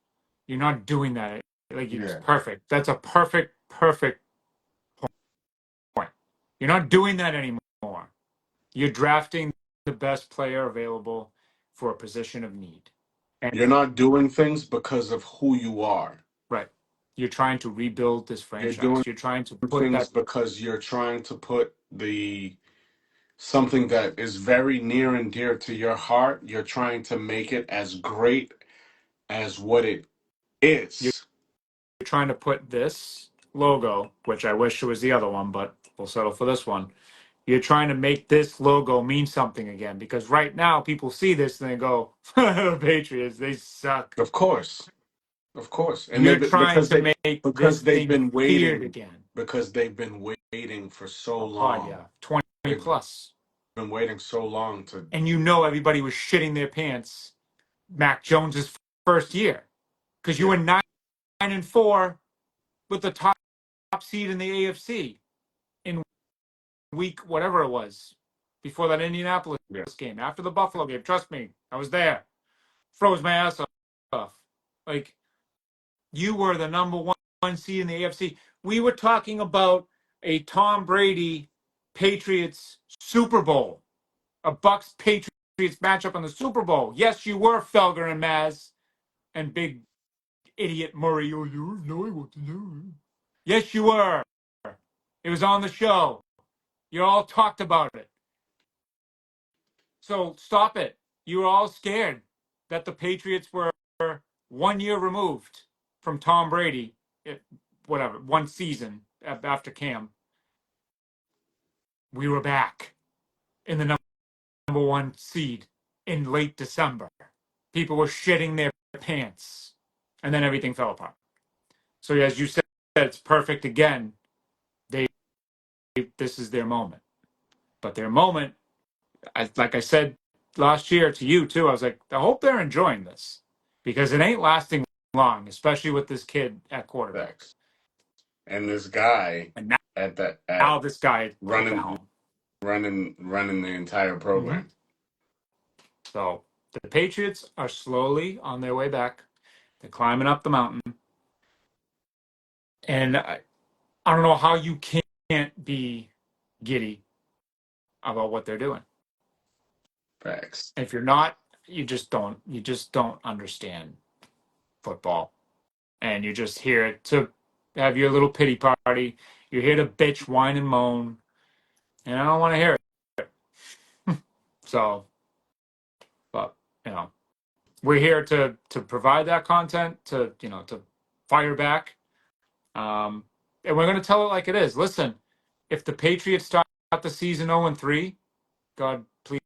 You're not doing that. Like, it's Yeah. perfect. That's a perfect point. You're not doing that anymore. You're drafting the best player available for a position of need. And You're not doing things because of who you are. right. You're trying to rebuild this You're doing franchise. You're trying to put things that. because you're trying to put the something that is very near and dear to your heart. You're trying to make it as great as what it You're is. trying to put this logo, which I wish it was the other one, but we'll settle for this one. You're trying to make this logo mean something again because right now people see this and they go, Patriots, they suck. Of course. Of course. And You're trying to make this because they've thing been feared waiting again. because they've been waiting for so Oh, God, long. yeah. 20 They've plus. been waiting so long to And everybody was shitting their pants Mac Jones's first year because you were yeah. 9-4 with the top seed in the AFC in week whatever it was before that Indianapolis Yeah. game, after the Buffalo game. Trust me, I was there. Froze my ass off. Like, you were the number one seed in the AFC. We were talking about a Tom Brady Patriots Super Bowl, a Bucks Patriots matchup in the Super Bowl. Yes, you were Felger and Maz and big idiot Murray. Oh, you know I want to know. Yes, you were. It was on the show. You all talked about it. So stop it. You were all scared that the Patriots were 1 year removed from Tom Brady, whatever, one season after Cam. We were back in the number one seed in late December. People were shitting their pants, and then everything fell apart. So as you said, it's perfect again. This is their moment, but their moment, like I said last year to you too, I was like, I hope they're enjoying this because it ain't lasting long, especially with this kid at quarterback. Facts. And this guy And at that now at this guy at the running helm. running the entire Mm-hmm. program. So the Patriots are slowly on their way back. They're climbing up the mountain, and I don't know how you can't be giddy about what they're doing. Facts. If you're not, you just don't. You just don't understand football, and you're just here to have your little pity party. You're here to bitch, whine, and moan, and I don't want to hear it. So, but we're here to provide that content to fire back, and we're going to tell it like it is. Listen, if the Patriots start the season 0-3, God please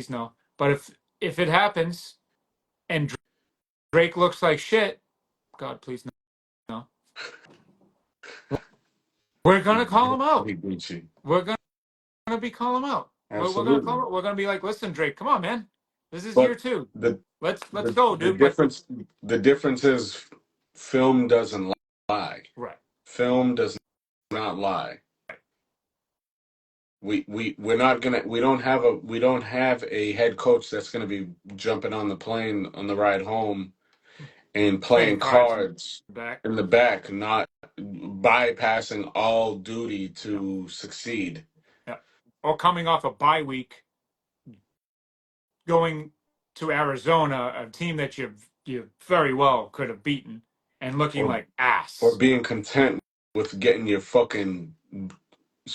no. But if it happens and Drake looks like shit, God please no. We're gonna call him out. He Gucci. We're gonna be calling him out. We're gonna call Absolutely. him. We're gonna be like, listen, Drake, come on, man. This is year But two. the Let's the go, the dude. Like, difference is film doesn't lie. right. Film does not lie. We're not gonna we don't have a head coach that's gonna be jumping on the plane on the ride home and Playing playing cards in cards the back. in the back, not bypassing all duty Yeah. to succeed. Yeah. Or coming off a bye week, going to Arizona, a team that you very well could have beaten, and looking or like or ass. being content with getting your fucking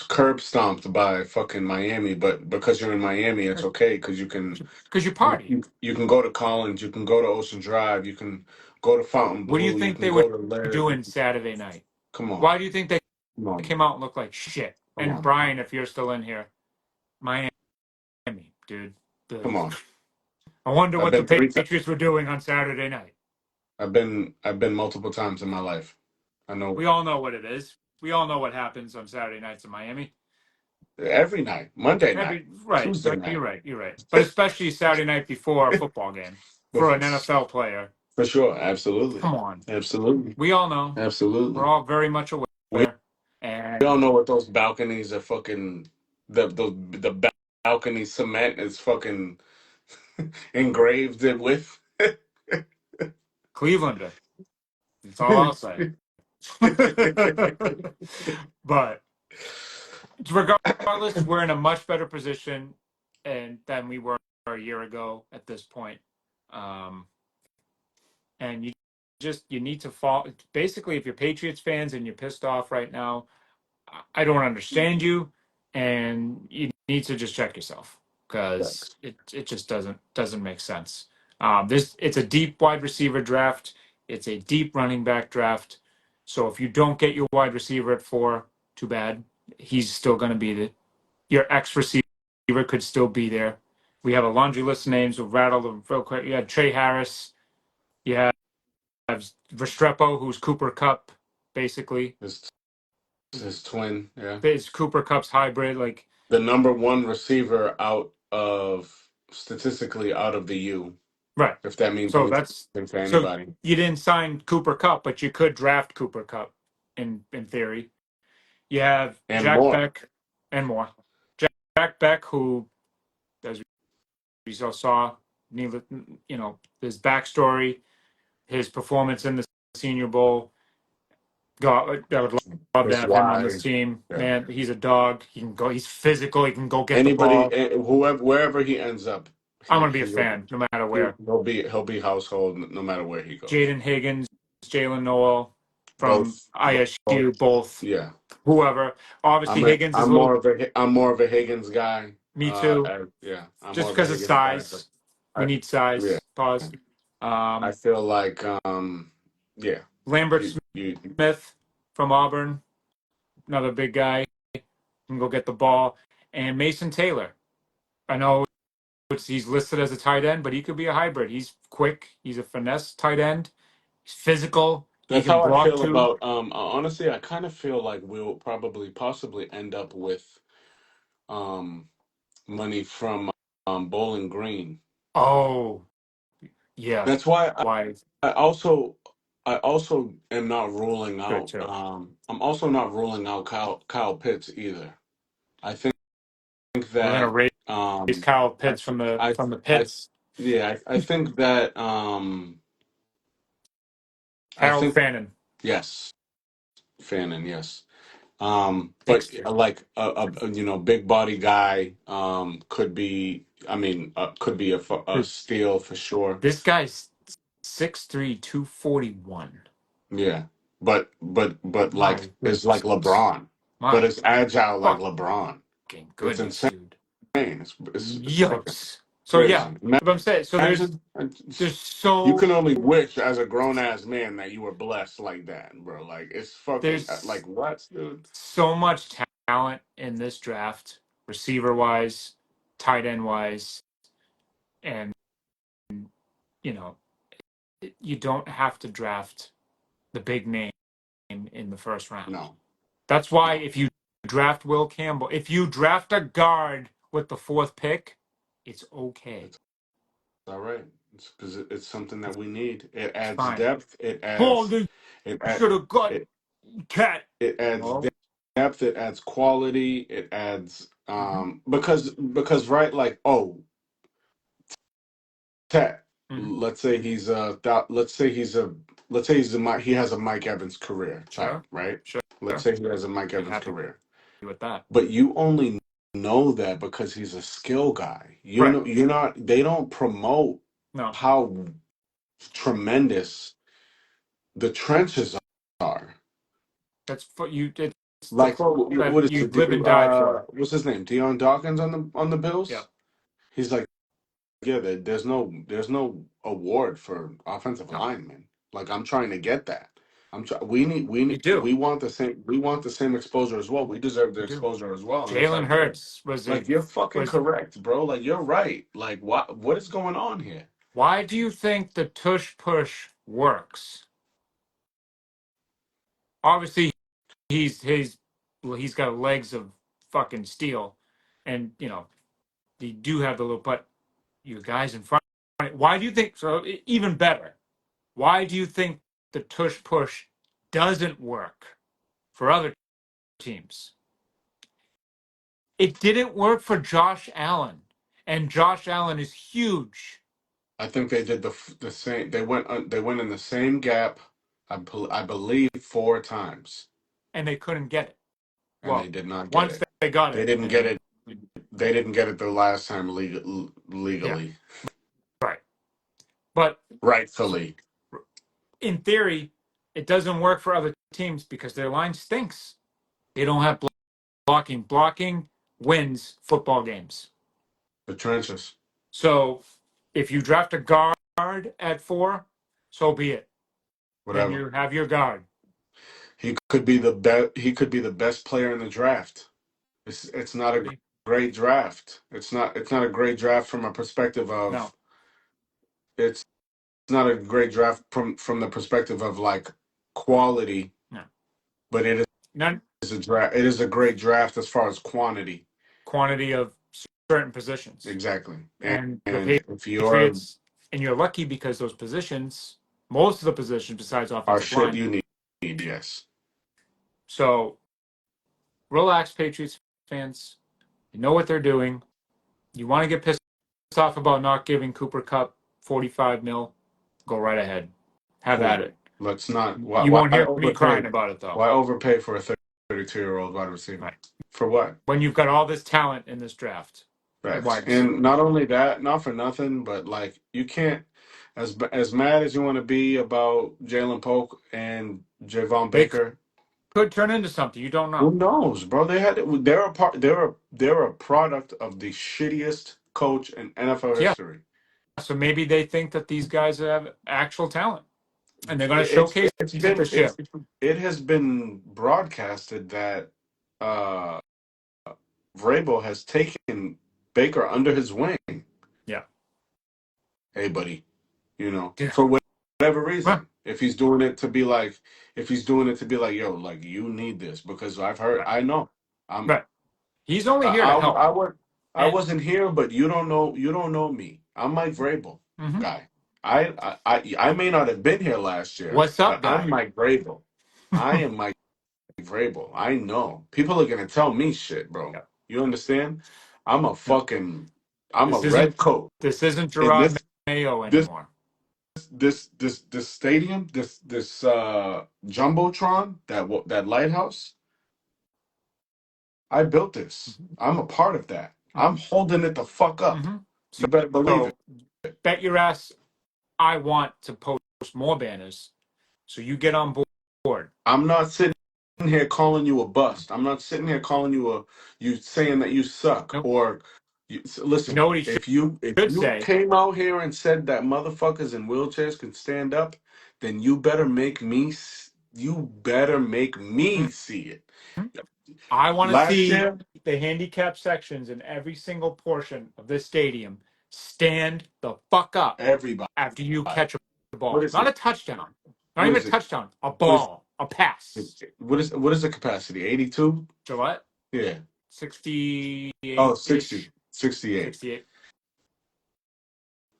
curb stomped by fucking Miami, but because you're in Miami, it's okay because Because you party. you can go to Collins, you can go to Ocean Drive, you can go to What do you Fontainebleau, you think can they were go to Laird. doing Saturday night? Come on, Why do you think they come on, came out and looked like shit? come And on, Brian, if you're still in here, Miami, dude. come on. I wonder I've what the been three times. Patriots were doing on Saturday night. I've been multiple times in my life. I know We all know what it is. We all know what happens on Saturday nights in Miami. every night, Monday night, Right. Tuesday No, night, you're right. You're right. But especially Saturday night before a football game for an NFL player. for sure, absolutely, Come on. absolutely, We all know. We're absolutely. all very much We aware. And don't know what those balconies are fucking the alkali cement is fucking engraved it with. Clevelander. That's all I'll say. But regardless, we're in a much better position and than we were a year ago at this point. Um, and you need to fall. Basically, if you're Patriots fans and you're pissed off right now, I don't understand you, and you need to just check yourself because it just doesn't make sense. This it's a deep wide receiver draft. It's a deep running back draft. So if you don't get your wide receiver at 4, too bad. He's still going to be your X receiver could still be there. We have a laundry list of names. We'll rattle them real quick. You have Trey Harris. You have Restrepo, who's Cooper Cup, basically. His twin, yeah. Is Cooper Cup's hybrid. Like, The number one receiver out of statistically out of the U, right. if that means So anything for so anybody. you didn't sign Cooper Cup, but you could draft Cooper Cup in theory. You have And Jack more. Beck and more. Jack Beck, who, as we saw, his backstory, his performance in the Senior Bowl. God, I would love to That's have him on this why. team. Yeah. Man, he's a dog. He can go. He's physical. He can go get the Anybody, ball. whoever, wherever he ends up, I'm he going to be a he will fan no matter he, where. he'll be household no matter where he goes. Jaden Higgins, Jalen Noel from Both, ISU, both. both, Yeah. whoever. Obviously, Higgins is a little. I'm more of a Higgins guy. Me too. Yeah, I'm Just more of a because of Higgins guy. But size. We need yeah, size. Pause. I Um, feel like yeah, Lambert you Smith from Auburn, another big guy, can go get the ball. And Mason Taylor. I know he's listed as a tight end, but he could be a hybrid. He's quick. He's a finesse tight end. He's physical. He That's can how I block feel too. about honestly, I kind of feel like we'll probably possibly end up with um money from Bowling Green. Oh, yeah. That's why Why? I also I also am not ruling Good out too. I'm also not ruling out Kyle Pitts either. I think We're gonna that raise Kyle I Pitts th- I from the I pits. yeah, I think that I Harold think Fannin, yes, Fannin, yes. But 6'3". like big body guy, could be. I mean, could be a Dude, steal for sure. this guy's 6'3", 241. Yeah, but like My is like goodness. LeBron, but My it's agile like fucking LeBron. It's goodness, insane. dude. It's fucking Yikes. So yeah, crazy. but I'm saying so Imagine there's you so can only wish as a grown ass man that you were blessed like that, bro. Like it's fucking there's like what, dude? so much talent in this draft, receiver wise, tight end wise, and you know, you don't have to draft the big name in the first round. No, That's why no. if you draft Will Campbell, if you draft a guard with the 4th pick, it's okay. It's all right. It's because it's something that we need. It It's adds fine. depth. Oh, they It add, should have got it Cat. it adds Oh, depth. It adds quality. It adds mm-hmm, because right, like, oh, Tet. mm-hmm. Let's say he's a let's say he has a Mike Evans career type, Sure, right? sure. Let's say he has a Mike Be Evans happy career. with that. But you only know that because he's a skill guy. You Right. know, you're not. They don't promote No, how tremendous the trenches are. that's for you. It's the Like, quote that what is you it? live and die for. What's his name? Deion Dawkins on the Yeah. Bills. He's like, yeah, there's no award for offensive No, linemen. Like, I'm trying to get that. we do. we want the same exposure as well. We deserve the We do. exposure as well. And it's Jalen like, yo, Hurts was a like you're fucking was. correct, bro. Like you're right. Like what is going on here? Why do you think the tush push works? Obviously, he's got legs of fucking steel, and they do have the little. But you guys in front. Why do you think so? Even better. Why do you think the tush push doesn't work for other teams? It didn't work for Josh Allen, and Josh Allen is huge, I think they did the same. They went in the same gap. I believe 4 times, and they couldn't get it. and they Well, did not get once it. they got They it, didn't get and it. They didn't get it the last time yeah, legally, right. But rightfully. in theory, it doesn't work for other teams because their line stinks. They don't have blocking. Blocking wins football games. The trenches, So if you draft a guard at 4, so be it. Then whatever. you have your guard. He could be the best. He could be the best player in the draft. It's not Could a be. great draft. It's not a great draft from a perspective No, of it's not a great draft from the perspective of like quality, no. but it None is a draft. It is a great draft as far as quantity. quantity of certain positions. Exactly. And the And if you're Patriots, and you're lucky because those positions, most of the positions besides are offensive shit line. you need, yes. So relax, Patriots fans. You know what they're doing. You want to get pissed off about not giving Cooper Kupp 45 mil? Go right ahead. Have at Cool. it. Let's not. You Why won't hear me overpay? crying about it though. Why overpay for a 32-year-old wide receiver? Right. For what? When you've got all this talent in this draft at Facts. wide And receiver. not only that, not for nothing, but like you can't, as mad as you want to be about Jalen Polk and Javon They Baker, could turn into something. You don't who know. knows, bro? They're a product of the shittiest coach in NFL Yeah. history. So maybe they think that these guys have actual talent and they're going to showcase It's it been this year. it has been broadcasted that uh Vrabel has taken Baker under his wing. Yeah. Hey, buddy, Yeah. for whatever Huh. reason. If he's doing it to be like, yo, like you need this because I've heard, Right. I know, I'm, Right. He's only here to I, help. I would, I And wasn't here, but you don't know me. I'm Mike Vrabel mhm. guy. I may not have been here last year, What's up, but I'm guy? Mike Vrabel. I am Mike Vrabel. I know people are gonna tell me shit, bro. Yeah. You understand? I'm a No, fucking, I'm a this isn't red coat this isn't in Gerard Mayo this anymore. this stadium, this jumbotron, that lighthouse. I built this. Hmm. I'm a part of that. I'm Hmm. holding it the fuck up. Hmm. So, You better believe it. so bet your ass I want to post more banners so you get on board. I'm not sitting here calling you a bust. I'm not sitting here calling you saying that you suck Nope. or You listen. know what he If should you say? came out here and said that motherfuckers in wheelchairs can stand up, then you better make me see it. Mhm. I want to Last see year, the handicap sections in every single portion of this stadium stand the fuck up everybody. after you catch a What ball. is Not a it? touchdown. Not What even a is it? touchdown. A What is ball. A pass. what is the capacity? 82? Gillette? Yeah. Oh, 60, 68-ish. 68. 68.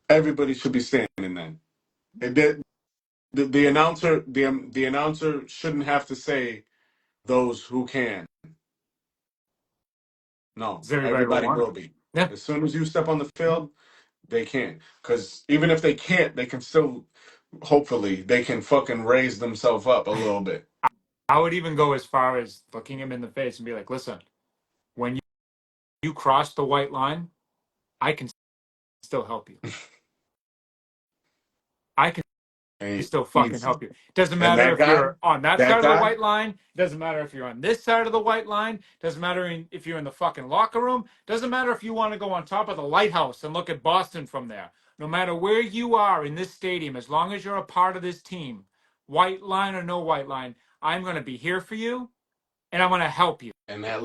Everybody should be standing then. And the announcer shouldn't have to say those who can. No, Does everybody will everybody want will it. be. Yeah. As soon as you step on the field, they can. Because even if they can't, they can still, hopefully, they can fucking raise themselves up a little bit. I would even go as far as looking him in the face and be like, listen, when you cross the white line, I can still help you. I can And still fucking easy. help you. Doesn't And matter if you're on that that side of the guy, white line. Doesn't matter if you're on this side of the white line. Doesn't matter if you're in the fucking locker room. Doesn't matter if you want to go on top of the lighthouse and look at Boston from there. No matter where you are in this stadium, as long as you're a part of this team, white line or no white line, I'm going to be here for you and I'm going to help you. and that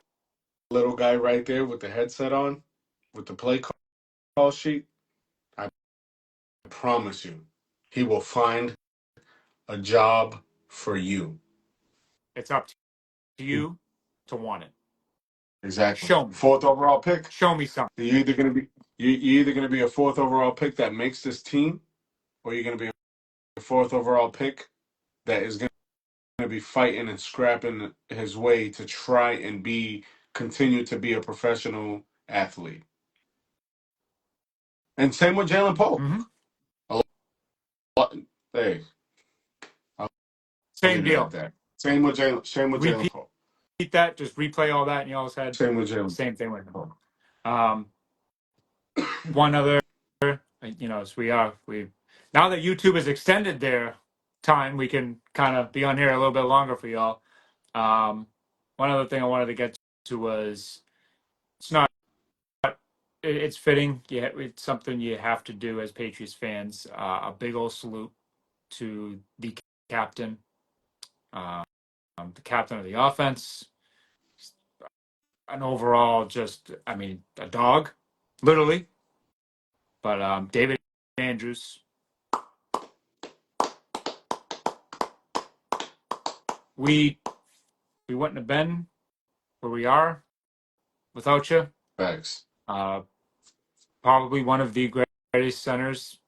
little guy right there with the headset on, with the play call sheet, I promise you, he will find a job for you. It's up to you to want it. Exactly. Show me. Fourth overall pick. Show me something. You're either gonna be you're either gonna be a fourth overall pick that makes this team, or you're gonna be a fourth overall pick that is gonna be fighting and scrapping his way to try and be continue to be a professional athlete. And same with Jalen Pope. Mm-hmm. A lot, hey, I'll Same leave it at deal. that. Same with Jalen. Same with Jalen Repeat Pope. that. Just replay all that in y'all's head. Same with Jalen Same thing with him. One other, as we now that YouTube has extended their time, we can kind of be on here a little bit longer for y'all. One other thing I wanted to get to was it's not it's fitting. Yeah, it's something you have to do as Patriots fans. A big old salute to the captain, um, the captain of the offense, and overall, just a dog, literally. But David Andrews, we wouldn't have been where we are without you. facts. Uh, Probably one of the greatest centers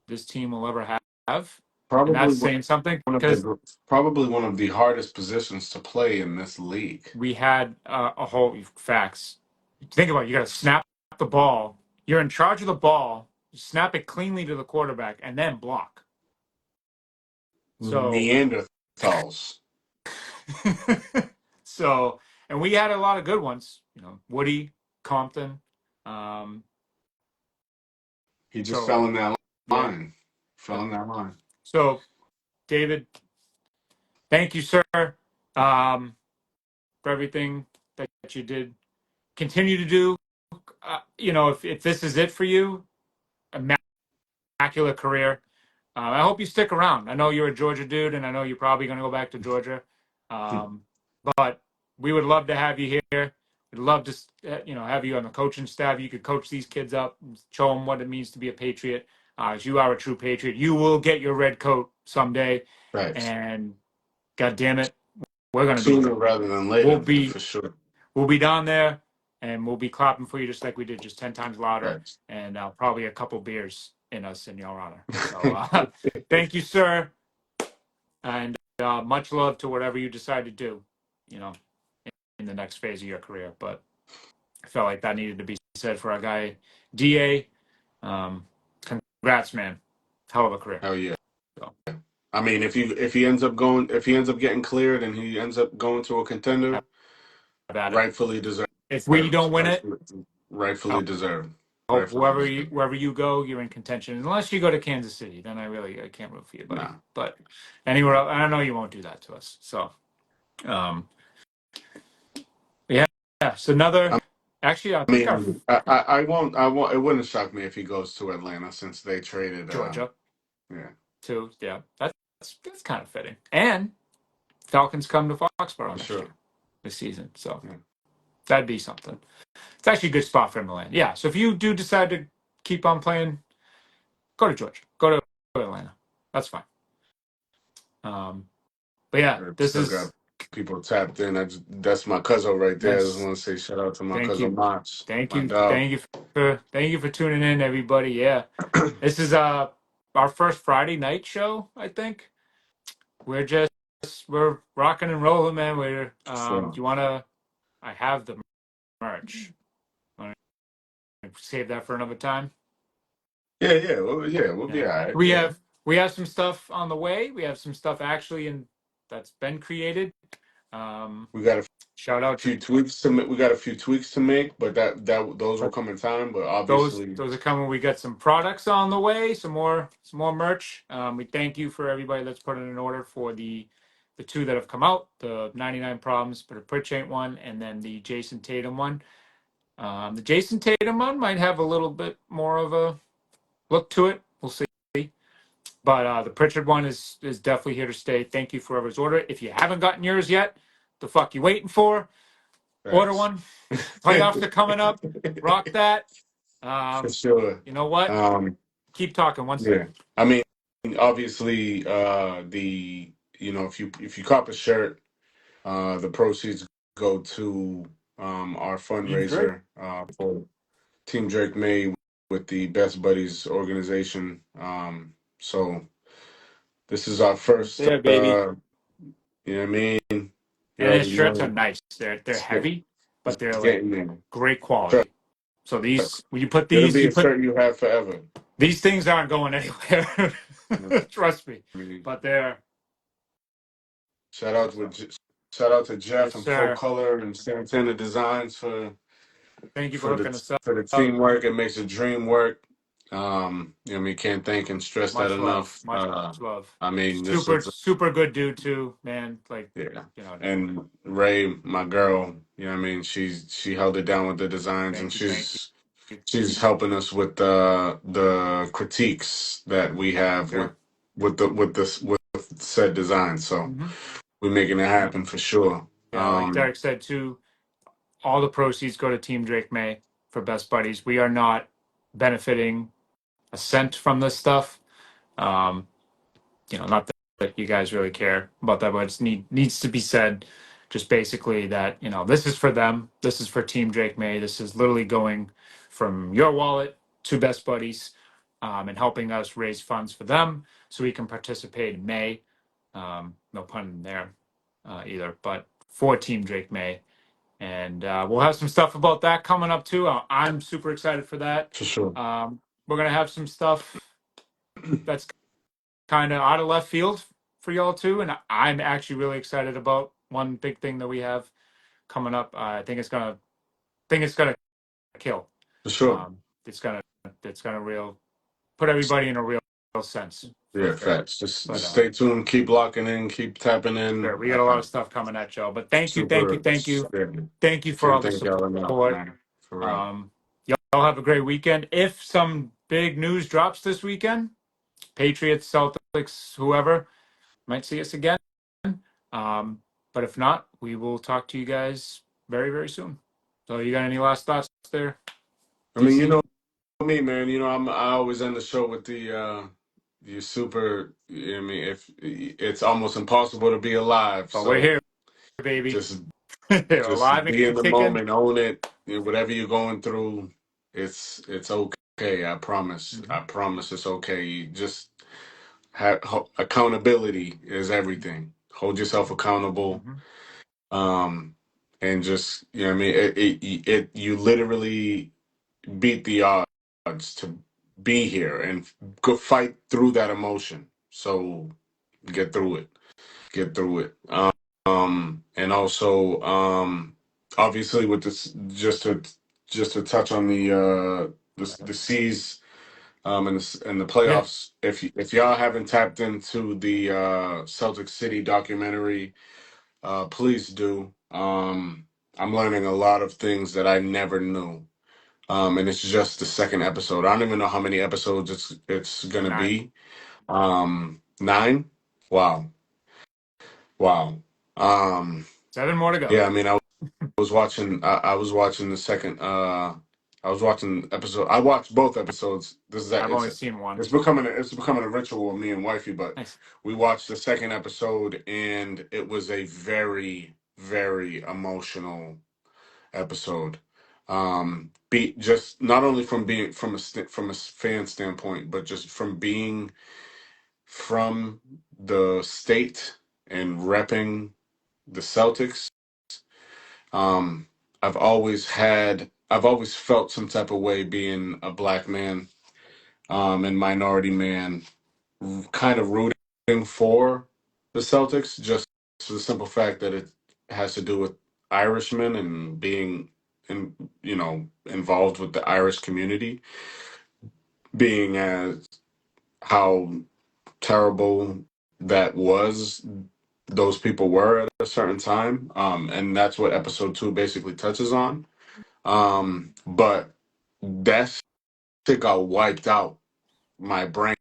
this team will ever have, and Probably that's saying something one of because the probably one of the hardest positions to play in this league. we had a whole facts. Think about it. You got to snap the ball. You're in charge of the ball. You snap it cleanly to the quarterback and then block. So, Neanderthals. so, and we had a lot of good ones. Woody, Compton. Um, He just so fell in that yeah. line. Fell in that line. So, David, thank you, sir, for everything that you did. Continue to do. If this is it for you, immaculate career. I hope you stick around. I know you're a Georgia dude, and I know you're probably going to go back to Georgia. Um, but we would love to have you here. We'd love to, have you on the coaching staff. You could coach these kids up, show them what it means to be a Patriot. As you are a true Patriot, you will get your red coat someday. Facts. And God damn it, we're going to be Sooner there. rather than We'll later, be for sure. we'll be down there, and we'll be clapping for you just like we did, just 10 times louder, Facts. and probably a couple beers in us in your honor. So thank you, sir, and much love to whatever you decide to do, in the next phase of your career. But I felt like that needed to be said for our guy, DA. Congrats, man. Hell of a career. Hell yeah. So, I mean, if he ends up getting cleared and he ends up going to a have contender, at it. rightfully deserved. If we don't win it, Rightfully deserved. hope Rightfully deserved. wherever you go, you're in contention. Unless you go to Kansas City, then I can't root for you, buddy. Nah. But anywhere else, I know you won't do that to us. So, um, yeah, yeah. So another, I actually, I think our mean, I won't. I won't. It wouldn't shock me if he goes to Atlanta since they traded. Georgia Yeah, too. Yeah, that's kind of fitting. And Falcons come to Foxborough for next sure. year, this season. So Yeah. that'd be something. It's actually a good spot for him to land. Yeah. So if you do decide to keep on playing, go to Georgia. Go to Atlanta. That's fine. But yeah, this Still got is people tapped in. That's my cousin right there. I just that's want to say shout out to my thank cousin you. Mots, Thank my you. dog. Thank you for tuning in, everybody. Yeah. This is our first Friday night show, I think. We're rocking and rolling, man. We're do So you wanna I have the merch. Wanna save that for another time? yeah, we'll be Yeah. all right. We Yeah, have we have some stuff on the way. We have some stuff actually that's been created. Um we got a Shout out to few tweaks to make. We got a few tweaks to make, but those will come in time. But obviously, those are coming. We got some products on the way, some more merch. We thank you for everybody that's put in an order for the two that have come out, the 99 Problems but a Pritch Ain't one, and then the Jason Tatum one. The Jason Tatum one might have a little bit more of a look to it. We'll see. But the Pritchard one is definitely here to stay. Thank you for whoever's ordered. If you haven't gotten yours yet, the fuck you waiting for? Order thanks. one. Playoffs are coming up. Rock that. For sure. You know what? Um, Keep talking. One yeah. second. I mean, obviously, the if you cop a shirt, the proceeds go to our Team Drake. fundraiser for Team Drake May with the Best Buddies organization. So this is our Right first. there, baby. You know what I mean? You And his already shirts are know. nice. They're heavy. but they're like getting there. great Sure. quality. So these when you put It'll these, be you a put shirt you have forever. these things aren't going anywhere. I Trust me. mean, But they're shout out with shout out to Jeff yes, and Full sir. Color and Santana Designs Thank you for for hooking us for the up. teamwork. It makes the dream work. I mean, can't thank and stress that Much love, enough. much love. I mean, this Super, is super good dude too, man. Like, yeah. you know, And Ray, my girl, you know what I mean? She held it down with the designs and thank you. she's helping us with the critiques that we have Sure. with said design. So Mm-hmm. we're making it Yep. happen for sure. Yeah, like Derek said too, all the proceeds go to Team Drake May for Best Buddies. We are not benefiting a cent from this stuff. Um, not that you guys really care about that, but needs to be said. Just basically that this is for them. This is for Team Drake May. This is literally going from your wallet to Best Buddies, and helping us raise funds for them so we can participate in May. No pun there either, but for Team Drake May. And we'll have some stuff about that coming up too. I'm super excited for that. For sure. We're gonna have some stuff that's kind of out of left field for y'all too, and I'm actually really excited about one big thing that we have coming up. I think it's gonna kill. For sure. Um, it's gonna real put everybody in a real sense for Yeah, sure. facts. Just But stay tuned, keep locking in, keep tapping sure, in. we got a lot of stuff coming at y'all. But thank you, thank you, Super. thank you, Yeah. thank you for all Can't the thank y'all enough, support. man. For real. Y'all have a great weekend. If some big news drops this weekend, Patriots, Celtics, whoever might see us again. Um, but if not, we will talk to you guys very, very soon. So, you got any last thoughts there, I mean, you DC? know me, man. You know, I always end the show with the super. I mean, if it's almost impossible to be alive, But we're so here, baby. just Alive be in and the kicking. moment, own it. You know, whatever you're going through, it's okay. I promise. Mm-hmm. I promise it's okay. You just have accountability is everything. Hold yourself accountable, Mm-hmm. um, and just I mean, you literally beat the odds to be here and go fight through that emotion. So get through it. Get through it. And also, obviously, with this, just to touch on the C's, and the Yeah, playoffs. If y'all haven't tapped into the Celtic City documentary, please do. I'm learning a lot of things that I never knew. And it's just the second episode. I don't even know how many episodes it's gonna 9. be. Nine. Wow, wow. Um, 7 more to go. yeah. I mean, was watching. I was watching the second. I was watching episode. I watched both episodes. This is that. I've only seen one. It's becoming a ritual with me and wifey. But Nice. we watched the second episode, and it was a very very emotional episode. Be just not only from being from a fan standpoint, but just from being from the state and repping the Celtics. Um, I've always felt some type of way being a black man, and minority man, kind of rooting for the Celtics, just for the simple fact that it has to do with Irishmen and being involved with the Irish community, being as how terrible that was those people were at a certain time. And that's what episode 2 basically touches on. But that shit got wiped out my brain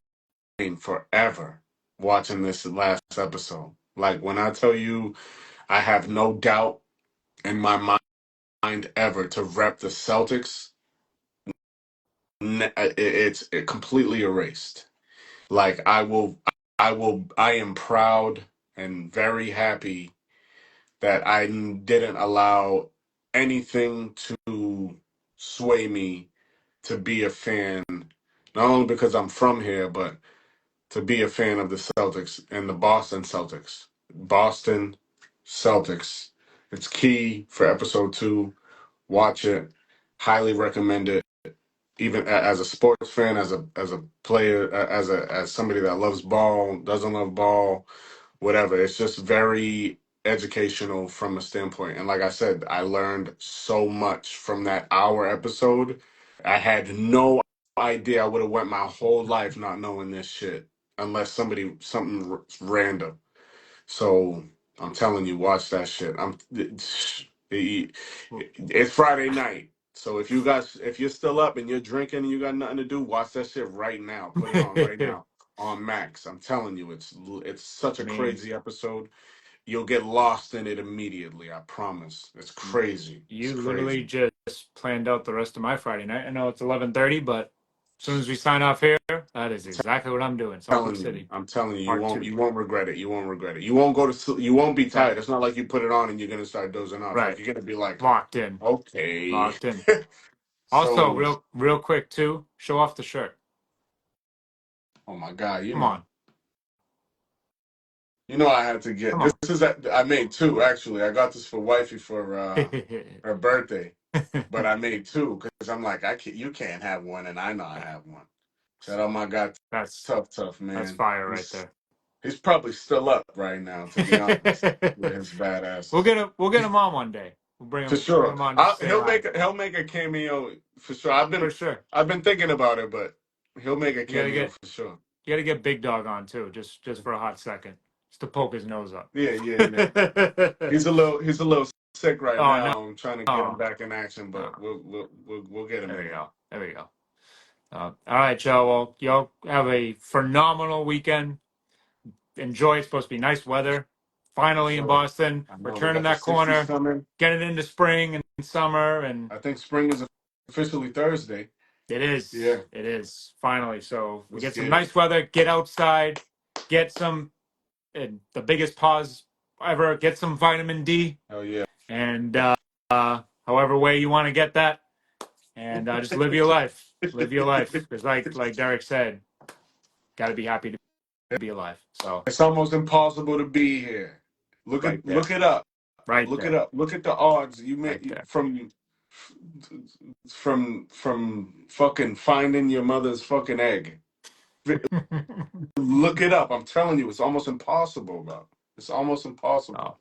forever watching this last episode. Like when I tell you, I have no doubt in my mind ever to rep the Celtics. It's completely erased. Like I am proud and very happy that I didn't allow anything to sway me to be a fan, not only because I'm from here, but to be a fan of the Celtics and the Boston Celtics. Boston Celtics. It's key for episode 2. Watch it. Highly recommend it. Even as a sports fan, as a player, as somebody that loves ball, doesn't love ball, whatever. It's just very educational from a standpoint. And like I said, I learned so much from that hour episode. I had no idea. I would have went my whole life not knowing this shit unless something random. So I'm telling you, watch that shit. It's Friday night. So if you're still up and you're drinking and you got nothing to do, watch that shit right now. Put it on right I now on Max. I'm telling you, it's such a mean, crazy episode. You'll get lost in it immediately. I promise. It's crazy. It's you literally crazy. just planned out the rest of my Friday night. I know it's 11:30, but as soon as we sign off here, that is exactly what I'm doing. Salt Lake Telling you, City, I'm telling you, part two. you won't regret it. You won't regret it. You won't go to sleep. You won't be That tired. It's not like you put it on and you're gonna start dozing off. Like right, you're gonna be like, locked in, okay. locked in. Also, So, real quick too, show off the shirt. oh my God, Come on, I had to get come this. on. I made two actually. I got this for wifey for her birthday, but I made two because I'm like, you can't have one, and I know I have one. Said, oh my God, that's tough that's man. fire right He's there. he's probably still up right now, to be honest, with his badass. We'll get him on one day. We'll For bring sure. him on just to say hi He'll make a cameo for sure. for sure. I've been thinking about it, but he'll make a You gotta cameo get for sure. Big Dog on too, just for a hot second, just to poke his nose up. Yeah. He's a little sick right Oh no, now. I'm trying to get him no, back in action, no. but we'll get him There in we there. go. There we go. All right, y'all. Well, y'all have a phenomenal weekend. Enjoy. It's supposed to be nice weather. For Finally in sure. Boston, I know we returning got the that 60s corner, coming. getting into spring and summer, and I think spring is officially Thursday. it is. Yeah, It is finally. So we let's get some get it. nice weather. Get outside. Get some. The biggest pause ever. Get some vitamin D, Hell yeah. and however way you want to get that, and just live your life. Live your life, because like Derek said, got to be happy to be alive. So It's almost impossible to be here. right there, Look it up. right Look it there, up. Look at the odds right there. from fucking finding your mother's fucking egg. Look it up. I'm telling you, it's almost impossible, bro. It's almost impossible. Oh,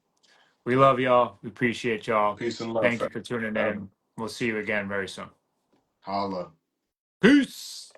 we love y'all. We appreciate y'all. Peace and love, Thank you for tuning family. in. We'll see you again very soon. Holla. Peace.